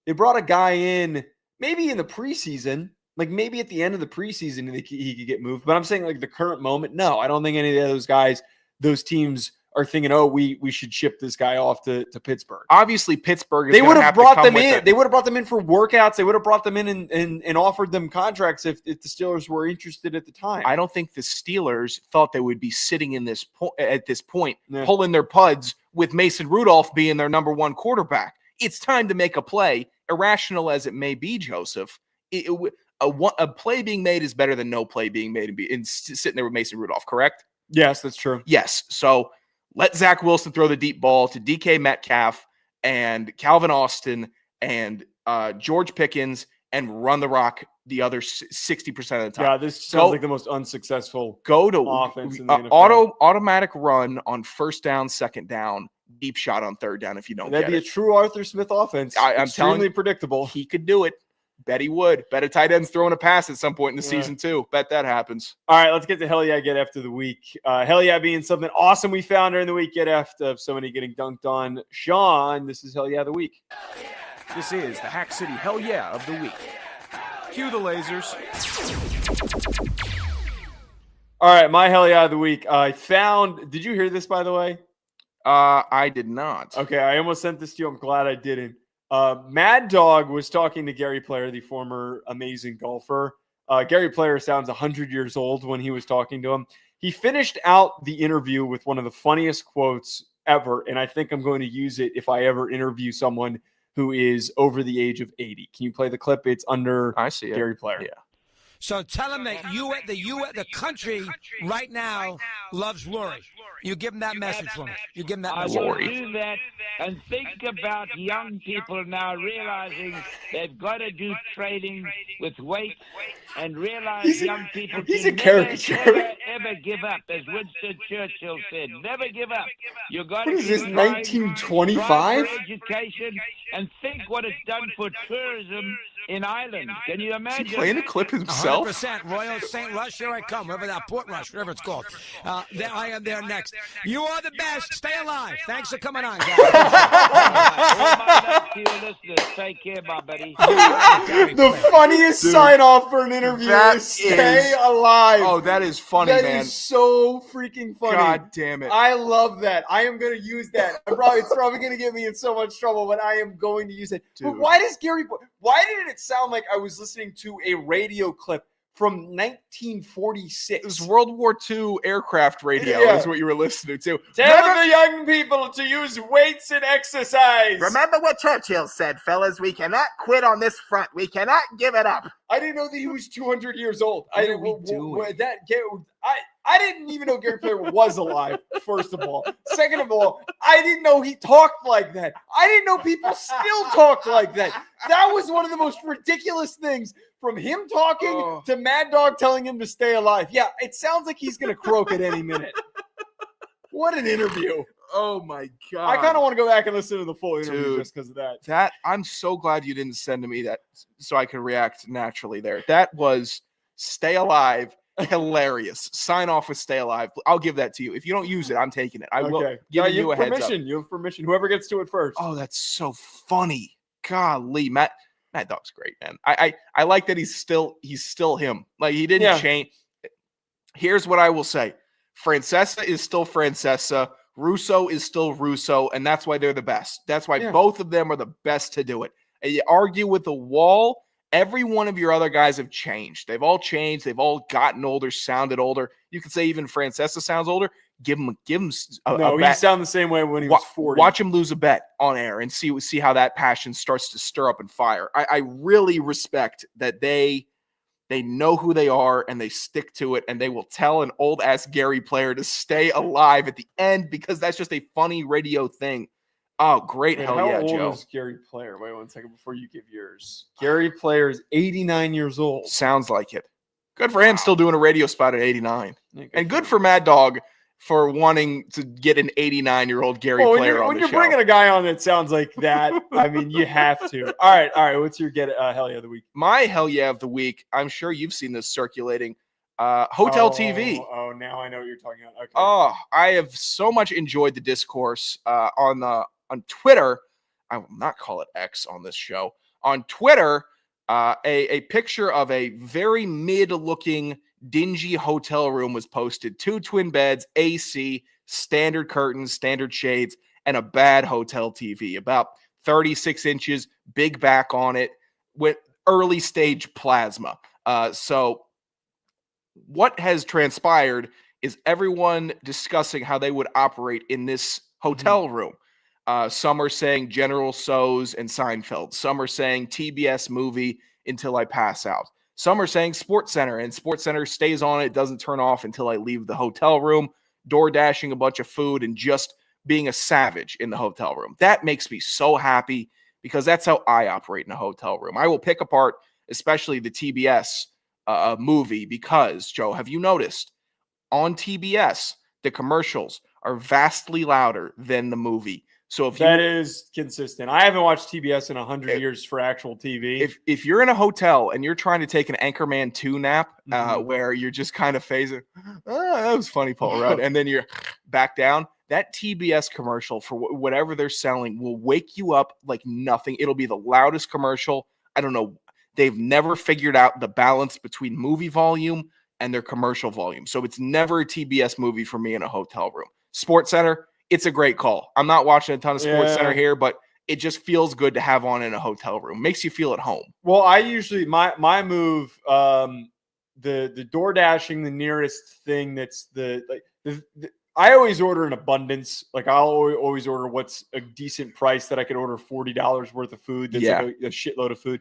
They brought a guy in maybe in the preseason, like maybe at the end of the preseason he could get moved. But I'm saying like the current moment, no, I don't think any of those guys, those teams are thinking, oh, we should ship this guy off to Pittsburgh. Obviously, Pittsburgh. They would have brought them in. They would have brought them in for workouts. They would have brought them in and offered them contracts if the Steelers were interested at the time. I don't think the Steelers thought they would be sitting in this at this point, pulling their puds with Mason Rudolph being their number one quarterback. It's time to make a play, irrational as it may be, Joseph. A play being made is better than no play being made and sitting there with Mason Rudolph. Correct? Yes, that's true. Yes. So let Zach Wilson throw the deep ball to DK Metcalf and Calvin Austin and George Pickens and run the rock the other 60% of the time. Yeah, this sounds like the most unsuccessful offense in the NFL. Automatic run on first down, second down, deep shot on third down if you don't That'd be a true Arthur Smith offense. I'm extremely predictable. He could do it. Bet he would. Bet a tight end's throwing a pass at some point in the season too. Bet that happens. All right, let's get to Hell Yeah Get Effed of the week. Hell Yeah being something awesome we found during the week. Get Effed of somebody getting dunked on. Sean, this is Hell Yeah of the week. This is the Hack City Hell Yeah of the week. Cue the lasers. All right, my Hell Yeah of the week. I found – did you hear this, by the way? I did not. Okay, I almost sent this to you. I'm glad I didn't. Mad Dog was talking to Gary Player, the former amazing golfer. Gary Player sounds 100 years old when he was talking to him. He finished out the interview with one of the funniest quotes ever, and I think I'm going to use it if I ever interview someone who is over the age of 80. Can you play the clip? It's under Gary Player. Yeah. So tell him that the country right now loves Lori. You give him that message for me. You give him that message. I will do that and think about young people now realizing they've got to do training with weight and realize young people can never give up. As Winston Churchill said, never give up. You got to What is this, 1925? Education and think what it's done for tourism in Ireland. Can you imagine? Is he playing a clip himself? 100%. Royal St. Rush, here I come. Wherever that Port Rush, whatever it's called. There I am there next. You are the best. Stay alive. Thanks for coming on, guys. All my love to your listeners. Take care, my buddy. The funniest sign-off for an interview is stay alive. Oh, that is funny, man. That is so freaking funny. God damn it. I love that. I am going to use that. It's probably going to get me in so much trouble, but I am going to use it. Dude. But why did it sound like I was listening to a radio clip from 1946? It was World War II aircraft radio is what you were listening to. Tell the young people to use weights and exercise. Remember what Churchill said, fellas. We cannot quit on this front. We cannot give it up. I didn't know that he was 200 years old. What are we doing? I didn't even know Gary Player was alive, first of all. Second of all, I didn't know he talked like that. I didn't know people still talk like that. That was one of the most ridiculous things, from him talking to Mad Dog telling him to stay alive. Yeah, it sounds like he's going to croak at any minute. What an interview. Oh my God. I kind of want to go back and listen to the full interview just because of that. That I'm so glad you didn't send to me that so I could react naturally there. That was stay alive. Hilarious. Sign off with stay alive. I'll give that to you. If you don't use it, I'm taking it. I will give you a heads up. You have permission. Whoever gets to it first. Oh, that's so funny. Golly, Mad Dog's great, man. I like that he's still him. Like, he didn't change. Here's what I will say. Francesa is still Francesa. Russo is still Russo, and that's why they're the best. That's why both of them are the best to do it. And you argue with the wall, every one of your other guys have changed. They've all changed. They've all gotten older, sounded older. You could say even Francesa sounds older. Give him No, he sounded the same way when he was 40. Watch him lose a bet on air and see how that passion starts to stir up and fire. I really respect that they know who they are and they stick to it, and they will tell an old-ass Gary player to stay alive at the end because that's just a funny radio thing. Oh, great. Hell yeah, Joe. How old is Gary Player? Wait 1 second before you give yours. Gary Player is 89 years old. Sounds like it. Good for him still doing a radio spot at 89. And good for Mad Dog for wanting to get an 89-year-old Gary Player on the show. When you're bringing a guy on that sounds like that, I mean, you have to. All right. What's your hell yeah of the week? My hell yeah of the week, I'm sure you've seen this circulating, Hotel TV. Oh, now I know what you're talking about. Okay. Oh, I have so much enjoyed the discourse on Twitter. I will not call it X on this show. On Twitter, a picture of a very mid-looking, dingy hotel room was posted. 2 twin beds, AC, standard curtains, standard shades, and a bad hotel TV. About 36 inches, big back on it, with early stage plasma. So what has transpired is everyone discussing how they would operate in this hotel room. Some are saying General Tso's and Seinfeld. Some are saying TBS movie until I pass out. Some are saying SportsCenter, and SportsCenter stays on. It doesn't turn off until I leave the hotel room, door dashing a bunch of food and just being a savage in the hotel room. That makes me so happy because that's how I operate in a hotel room. I will pick apart, especially the TBS movie, because, Joe, have you noticed on TBS, the commercials are vastly louder than the movie. So that is consistent. I haven't watched TBS in 100 years for actual TV. If you're in a hotel and you're trying to take an Anchorman 2 nap, where you're just kind of phasing, that was funny, Paul Rudd, and then you're back down, that TBS commercial for whatever they're selling will wake you up like nothing. It'll be the loudest commercial. I don't know. They've never figured out the balance between movie volume and their commercial volume. So it's never a TBS movie for me in a hotel room. SportsCenter, it's a great call. I'm not watching a ton of SportsCenter here, but it just feels good to have on in a hotel room. Makes you feel at home. Well, I usually my move, the door dashing the nearest thing that's I always order in abundance. Like, I'll always order what's a decent price that I could order $40 worth of food. That's like a shitload of food.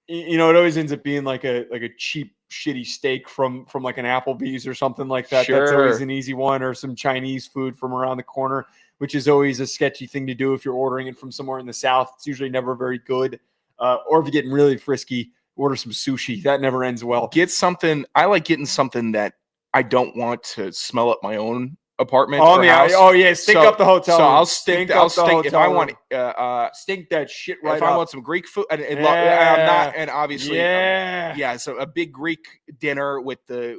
It always ends up being like a cheap, shitty steak from like an Applebee's or something like that. Sure. That's always an easy one, or some Chinese food from around the corner, which is always a sketchy thing to do if you're ordering it from somewhere in the South. It's usually never very good. Or if you're getting really frisky, order some sushi. That never ends well. I like getting something that I don't want to smell up my own apartment. Stink up the hotel. So I'll stink if I want stink that shit right if up. I want some Greek food, and I'm not, and obviously, so a big Greek dinner with the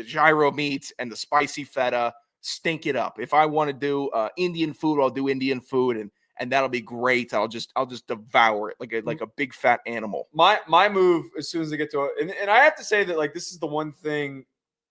gyro meat and the spicy feta, stink it up. If I want to do Indian food, I'll do Indian food, and that'll be great. I'll just devour it like a big fat animal. My move as soon as I get to it, and I have to say that, like, this is the one thing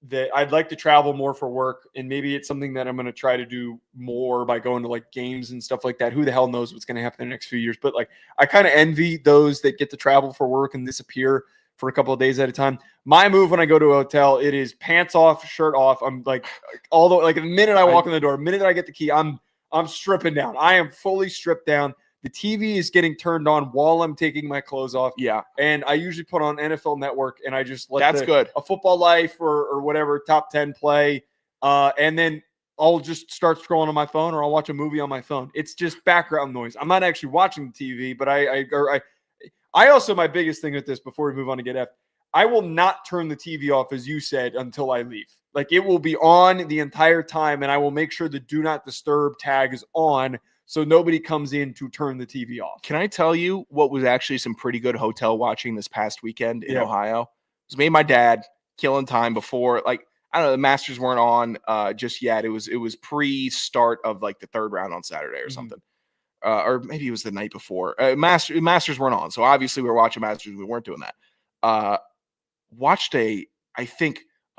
that I'd like to travel more for work, and maybe it's something that I'm going to try to do more by going to like games and stuff like that. Who the hell knows what's going to happen in the next few years? But like, I kind of envy those that get to travel for work and disappear for a couple of days at a time. My move when I go to a hotel, it is pants off, shirt off. I'm like, the minute I walk in the door, the minute I get the key, I'm stripping down. I am fully stripped down. The TV is getting turned on while I'm taking my clothes off. Yeah. And I usually put on NFL Network, and I just let That's good. A Football Life or whatever, Top 10 play. And then I'll just start scrolling on my phone or I'll watch a movie on my phone. It's just background noise. I'm not actually watching the TV, but I also, my biggest thing with this before we move on to Get F, I will not turn the TV off, as you said, until I leave. Like, it will be on the entire time, and I will make sure the do not disturb tag is on so nobody comes in to turn the TV off. Can I tell you what was actually some pretty good hotel watching this past weekend in Ohio? It was me and my dad killing time before, like, I don't know, the Masters weren't on just yet. It was pre-start of like the third round on Saturday or something. Or maybe it was the night before. Masters weren't on, so obviously we were watching Masters. We weren't doing that. Watched a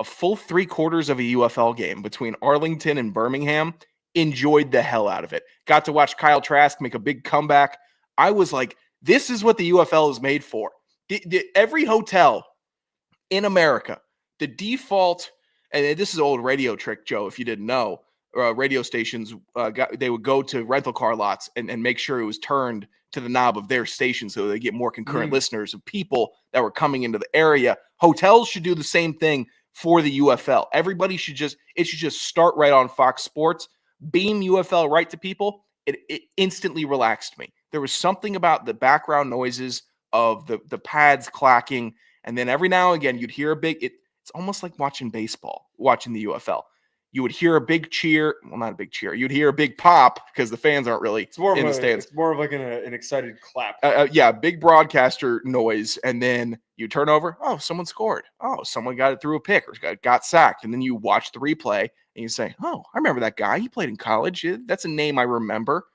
full 3/4 of a UFL game between Arlington and Birmingham. Enjoyed the hell out of it. Got to watch Kyle Trask make a big comeback. I was like, this is what the UFL is made for. Every hotel in America, the default, and this is an old radio trick, Joe, if you didn't know, radio stations, they would go to rental car lots and make sure it was turned to the knob of their station so they get more concurrent listeners of people that were coming into the area. Hotels should do the same thing for the UFL. Everybody should just start right on Fox Sports, beam UFL right to people. It instantly relaxed me. There was something about the background noises of the pads clacking, and then every now and again you'd hear it's almost like watching baseball, watching the UFL. You would hear a big cheer. Well, not a big cheer. You'd hear a big pop because the fans aren't really in the stands. It's more of like an excited clap. Big broadcaster noise. And then you turn over. Oh, someone scored. Oh, someone got it through a pick or got sacked. And then you watch the replay and you say, oh, I remember that guy. He played in college. That's a name I remember.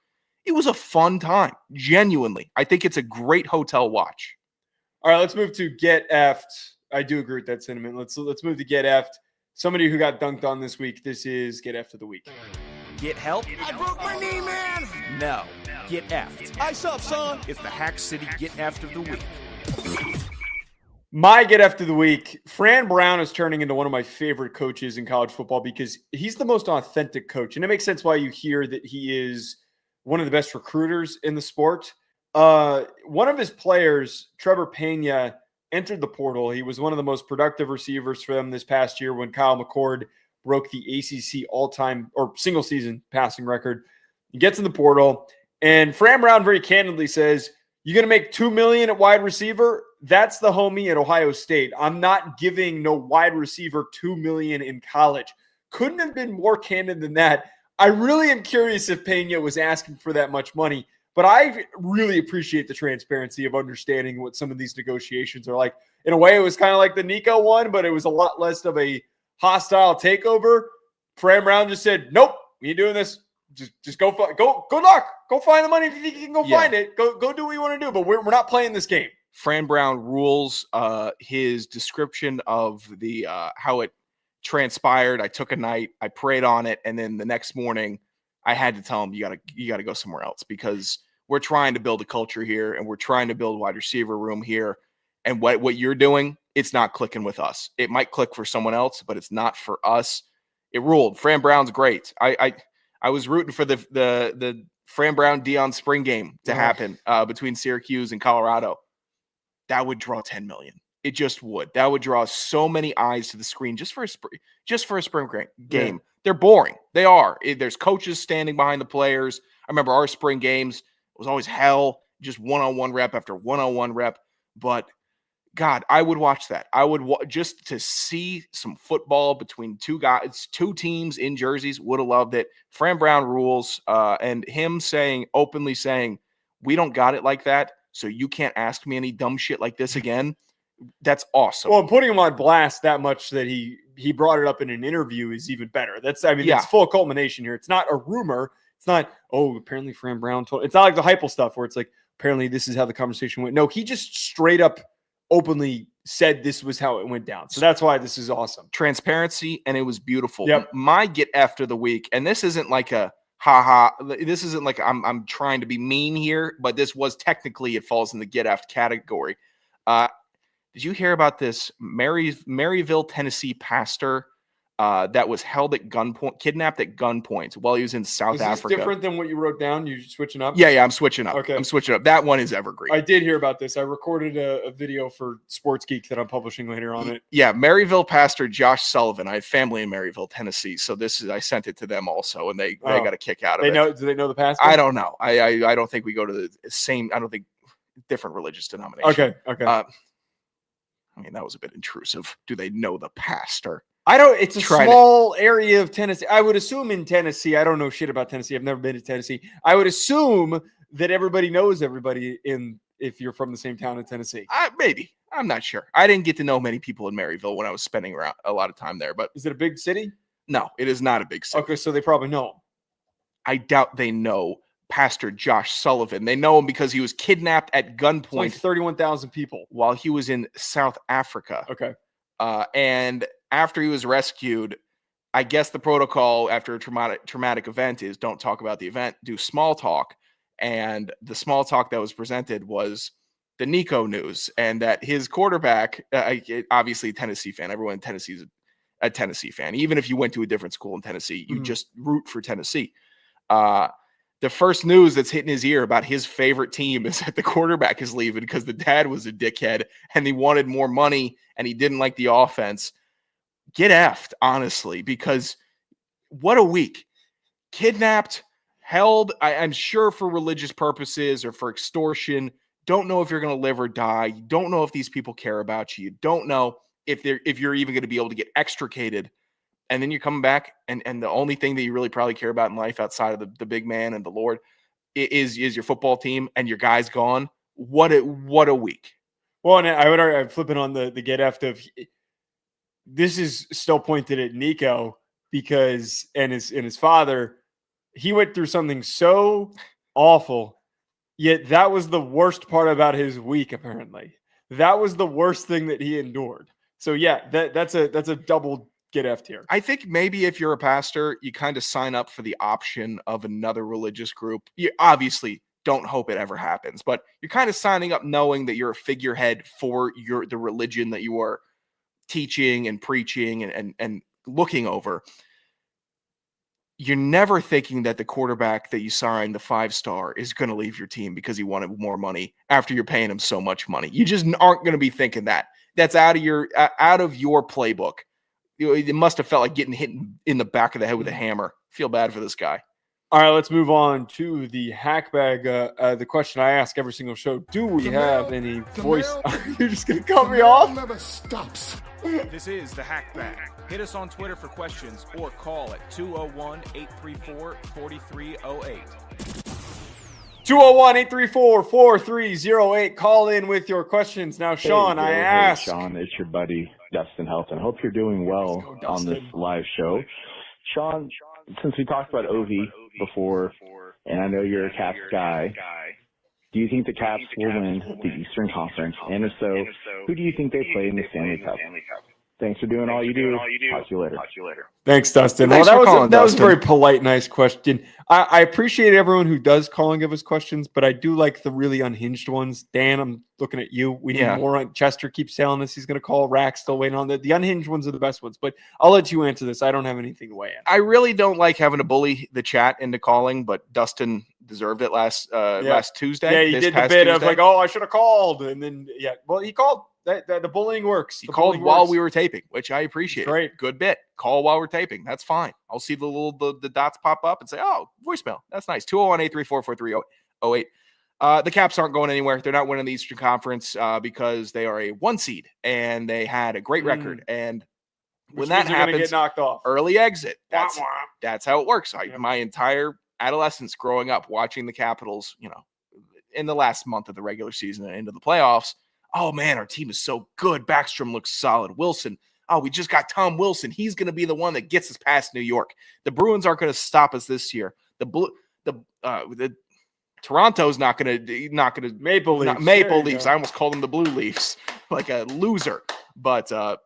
It was a fun time. Genuinely. I think it's a great hotel watch. All right, let's move to Get Effed. I do agree with that sentiment. Let's move to Get Effed. Somebody who got dunked on this week. This is Get Effed of the week. Get help? I broke my knee, man. No. Get effed. Ice up, son. It's the Hack City Get Effed of the week. My Get Effed of the week. Fran Brown is turning into one of my favorite coaches in college football because he's the most authentic coach. And it makes sense why you hear that he is one of the best recruiters in the sport. One of his players, Trevor Pena, entered the portal. He was one of the most productive receivers for them this past year when Kyle McCord broke the ACC all-time or single-season passing record. He gets in the portal, and Fran Brown very candidly says, you're going to make $2 million at wide receiver? That's the homie at Ohio State. I'm not giving no wide receiver $2 million in college. Couldn't have been more candid than that. I really am curious if Pena was asking for that much money. But I really appreciate the transparency of understanding what some of these negotiations are like. In a way, it was kind of like the Nico one, but it was a lot less of a hostile takeover. Fran Brown just said, nope, we ain't doing this. Just go good luck. Go find the money if you think you can go find it. Go do what you want to do, but we're not playing this game. Fran Brown rules. His description of the how it transpired. I took a night, I prayed on it, and then the next morning I had to tell him, you gotta go somewhere else because we're trying to build a culture here and we're trying to build a wide receiver room here. And what you're doing, it's not clicking with us. It might click for someone else, but it's not for us. It ruled. Fran Brown's great. I was rooting for the Fran Brown Deion spring game to happen between Syracuse and Colorado. That would draw 10 million. It just would. That would draw so many eyes to the screen just for a spring game. Yeah. They're boring. They are. There's coaches standing behind the players. I remember our spring games. It was always hell, just one-on-one rep after one-on-one rep. But, God, I would watch that. I would just to see some football between two teams in jerseys, would have loved it. Fran Brown rules, and him openly saying, we don't got it like that, so you can't ask me any dumb shit like this again. That's awesome. Well, putting him on blast that much that he brought it up in an interview is even better. It's full culmination here. It's not a rumor. It's not, apparently Fran Brown told. It's not like the Heupel stuff where it's like, apparently this is how the conversation went. No, he just straight up openly said this was how it went down. So that's why this is awesome. Transparency, and it was beautiful. Yep. My Get After the week, and this isn't like a ha-ha. This isn't like I'm trying to be mean here, but this was technically, it falls in the Get After category. Did you hear about this Maryville, Tennessee pastor that was held at gunpoint, kidnapped at gunpoint while he was in South Africa. Is this different than what you wrote down? You switching up? Yeah, I'm switching up. Okay. I'm switching up. That one is evergreen. I did hear about this. I recorded a video for Sports Geek that I'm publishing later on it. Yeah, Maryville pastor Josh Sullivan. I have family in Maryville, Tennessee, so I sent it to them also, and they got a kick out of it. Do they know the pastor? I don't know. I don't think we go to the same. I don't think different religious denomination. Okay. I mean, that was a bit intrusive. Do they know the pastor? I don't. It's a small area of Tennessee. I would assume in Tennessee. I don't know shit about Tennessee. I've never been to Tennessee. I would assume that everybody knows everybody if you're from the same town in Tennessee. Maybe. I'm not sure. I didn't get to know many people in Maryville when I was spending around a lot of time there. But is it a big city? No, it is not a big city. Okay, so they probably know him. I doubt they know Pastor Josh Sullivan. They know him because he was kidnapped at gunpoint. Like 31,000 people while he was in South Africa. Okay. And after he was rescued, I guess the protocol after a traumatic event is don't talk about the event, do small talk. And the small talk that was presented was the Nico news, and that his quarterback, obviously a Tennessee fan, everyone in Tennessee is a Tennessee fan. Even if you went to a different school in Tennessee, you just root for Tennessee. The first news that's hitting his ear about his favorite team is that the quarterback is leaving because the dad was a dickhead and he wanted more money and he didn't like the offense. Get effed, honestly, because what a week. Kidnapped, held, I'm sure for religious purposes or for extortion. Don't know if you're going to live or die. You don't know if these people care about you. You don't know if you're even going to be able to get extricated. And then you're coming back, and the only thing that you really probably care about in life outside of the big man and the Lord is your football team, and your guy's gone. What a week. Well, and I'm flipping on the get effed of this is still pointed at Nico because and his father, he went through something so awful, yet that was the worst part about his week. Apparently, that was the worst thing that he endured. So yeah, that's a double get effed here. I think maybe if you're a pastor, you kind of sign up for the option of another religious group. You obviously don't hope it ever happens, but you're kind of signing up knowing that you're a figurehead for the religion that you are teaching and preaching and looking over. You're never thinking that the quarterback that you signed, the 5-star, is going to leave your team because he wanted more money after you're paying him so much money. You just aren't going to be thinking that. That's out of your playbook. It must have felt like getting hit in the back of the head with a hammer. Feel bad for this guy. All right, let's move on to the hack bag. The question I ask every single show: do we have any voice? You're just gonna cut me off? Never stops. This is the hack bag. Hit us on Twitter for questions or call at 201-834-4308. 201-834-4308. Call in with your questions. Now, Sean, I asked. Hey, Sean, it's your buddy, Dustin Helton. Hope you're doing well on this live show. Sean, since we talked about OV before, and I know you're a Caps guy, do you think the Caps will win the Eastern Conference? And if so, who do you think they play in the Stanley Cup? Thanks for doing all you do. Talk to you later. Thanks, Dustin. Thanks that was a very polite, nice question. I appreciate everyone who does call and give us questions, but I do like the really unhinged ones. Dan, I'm looking at you. We need more on Chester. Keeps telling us he's going to call. Rack still waiting on the unhinged ones are the best ones, but I'll let you answer this. I don't have anything to weigh in. I really don't like having to bully the chat into calling, but Dustin deserved it last Tuesday. Yeah, he did the bit of like, oh, I should have called, and then well, he called. The bullying works. He called while we were taping, which I appreciate. Great. Good bit. Call while we're taping. That's fine. I'll see the dots pop up and say, oh, voicemail. That's nice. 201-834-4308. The Caps aren't going anywhere. They're not winning the Eastern Conference because they are a 1 seed and they had a great record. And when that happens, get knocked off. Early exit. That's how it works. My entire adolescence growing up watching the Capitals, in the last month of the regular season and into the playoffs. Oh, man, our team is so good. Backstrom looks solid. Wilson, we just got Tom Wilson. He's going to be the one that gets us past New York. The Bruins aren't going to stop us this year. The Toronto's not going to Maple Leafs. Maple Leafs. I almost called them the Blue Leafs, like a loser. But like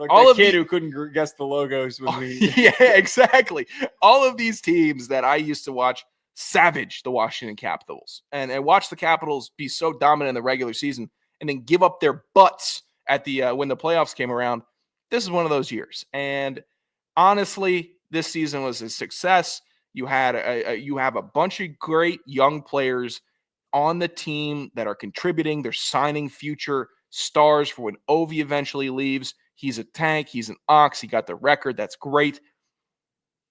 all of kid who couldn't guess the logos when we. Yeah, exactly. All of these teams that I used to watch savage the Washington Capitals and watch the Capitals be so dominant in the regular season. And then give up their butts at the when the playoffs came around. This is one of those years. And honestly, this season was a success. You had you have a bunch of great young players on the team that are contributing. They're signing future stars for when Ovi eventually leaves. He's a tank. He's an ox. He got the record. That's great.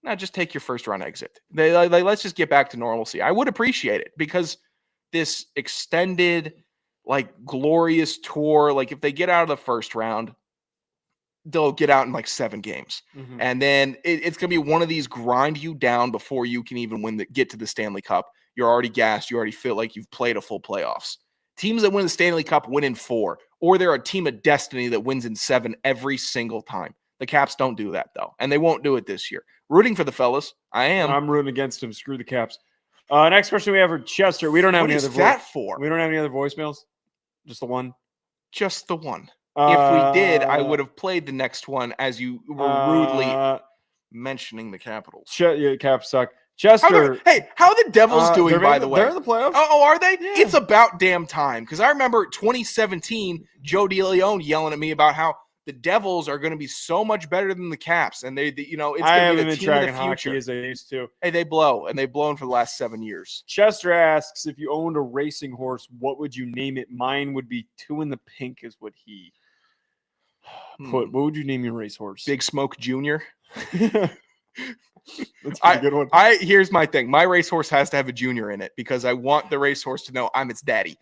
Now just take your first round exit. Let's just get back to normalcy. I would appreciate it because this extended, glorious tour, if they get out of the first round, they'll get out in 7 games. Mm-hmm. And then it's going to be one of these grind you down before you can even get to the Stanley Cup. You're already gassed. You already feel like you've played a full playoffs. Teams that win the Stanley Cup win in 4, or they're a team of destiny that wins in 7 every single time. The Caps don't do that, though, and they won't do it this year. Rooting for the fellas. I am. I'm rooting against them. Screw the Caps. Next question we have for Chester. We don't have any other What is that for? We don't have any other voicemails? Just the one? Just the one. If we did, I would have played the next one as you were rudely mentioning the Capitals. Caps suck. Chester. How are the Devils doing, by the way? They're in the playoffs. Oh, are they? Yeah. It's about damn time. Because I remember 2017, Joe DeLeone yelling at me about how the Devils are going to be so much better than the Caps. And it's going to be the team of the future. As I used to. Hey, they blow. And they've blown for the last 7 years. Chester asks, if you owned a racing horse, what would you name it? Mine would be Two in the Pink is what he put. What would you name your racehorse? Big Smoke Jr. That's a good one. Here's my thing. My racehorse has to have a junior in it because I want the racehorse to know I'm its daddy.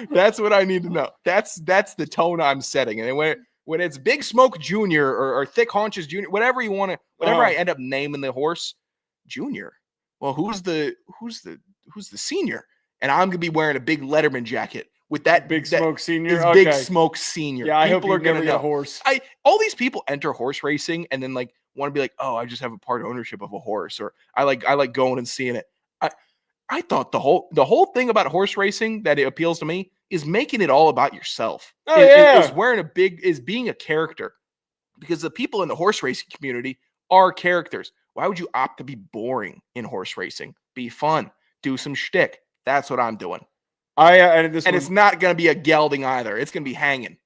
That's what I need to know. That's the tone I'm setting. And when it's Big Smoke Jr. or Thick Haunches Jr., whatever you want to, whatever I end up naming the horse, Junior. Well, who's the senior? And I'm gonna be wearing a big Letterman jacket with that Big Smoke Senior. Okay. Big Smoke Senior. Yeah, I people hope are gonna get know a horse. All these people enter horse racing and then want to be like, oh, I just have a part ownership of a horse, or I like going and seeing it. I thought the whole thing about horse racing that it appeals to me is making it all about yourself. Is being a character, because the people in the horse racing community are characters. Why would you opt to be boring in horse racing? Be fun, do some shtick. That's what I'm doing. It's not going to be a gelding either. It's going to be hanging.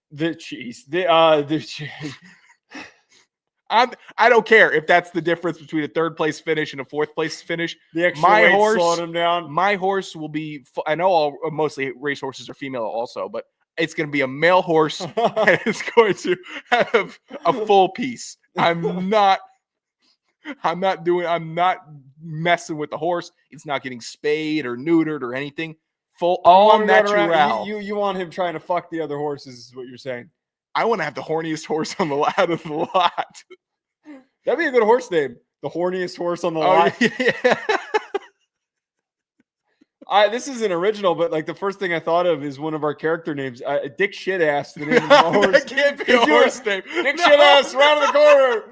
I don't care if that's the difference between a 3rd place finish and a 4th place finish. The extra weight slowing him down. My horse will be. I know mostly race horses are female also, but it's going to be a male horse and it's going to have a full piece. I'm not messing with the horse. It's not getting spayed or neutered or anything. All natural. You want him trying to fuck the other horses, is what you're saying. I want to have the horniest horse on the out of the lot. That'd be a good horse name. The horniest horse on the lot. Yeah. This is an original, but the first thing I thought of is one of our character names. Dick Shitass. The name of the horse. That can't be a horse name. Dick Shitass around the corner.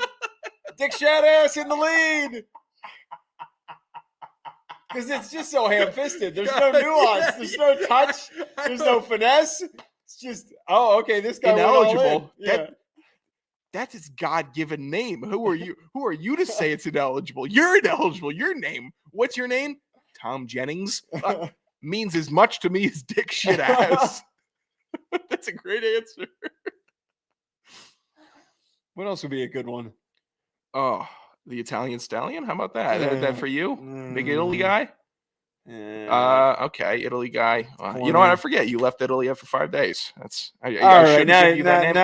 Dick Shitass in the lead. Because it's just so ham-fisted. There's no nuance. There's no touch. There's no finesse. It's just, okay, this guy ineligible. Yeah. That's its God-given name. Who are you? Who are you to say it's ineligible? You're ineligible. Your name. What's your name? Tom Jennings. Means as much to me as Dick Shitass. That's a great answer. What else would be a good one? Oh, the Italian Stallion? How about that? Is that for you? Big Italy guy? Okay, Italy guy. You know what? I forget. You left Italy after 5 days. That's all right. No. You don't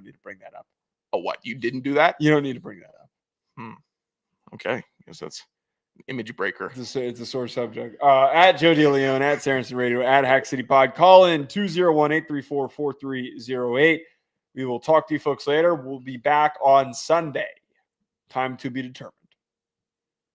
need to bring that up. Oh, what? You didn't do that? You don't need to bring that up. Okay, I guess that's an image breaker. It's a sore subject. At Joe DeLeone, at Sarensen Radio, at Hack City Pod. Call in 201-834-4308. We will talk to you folks later. We'll be back on Sunday. Time to be determined.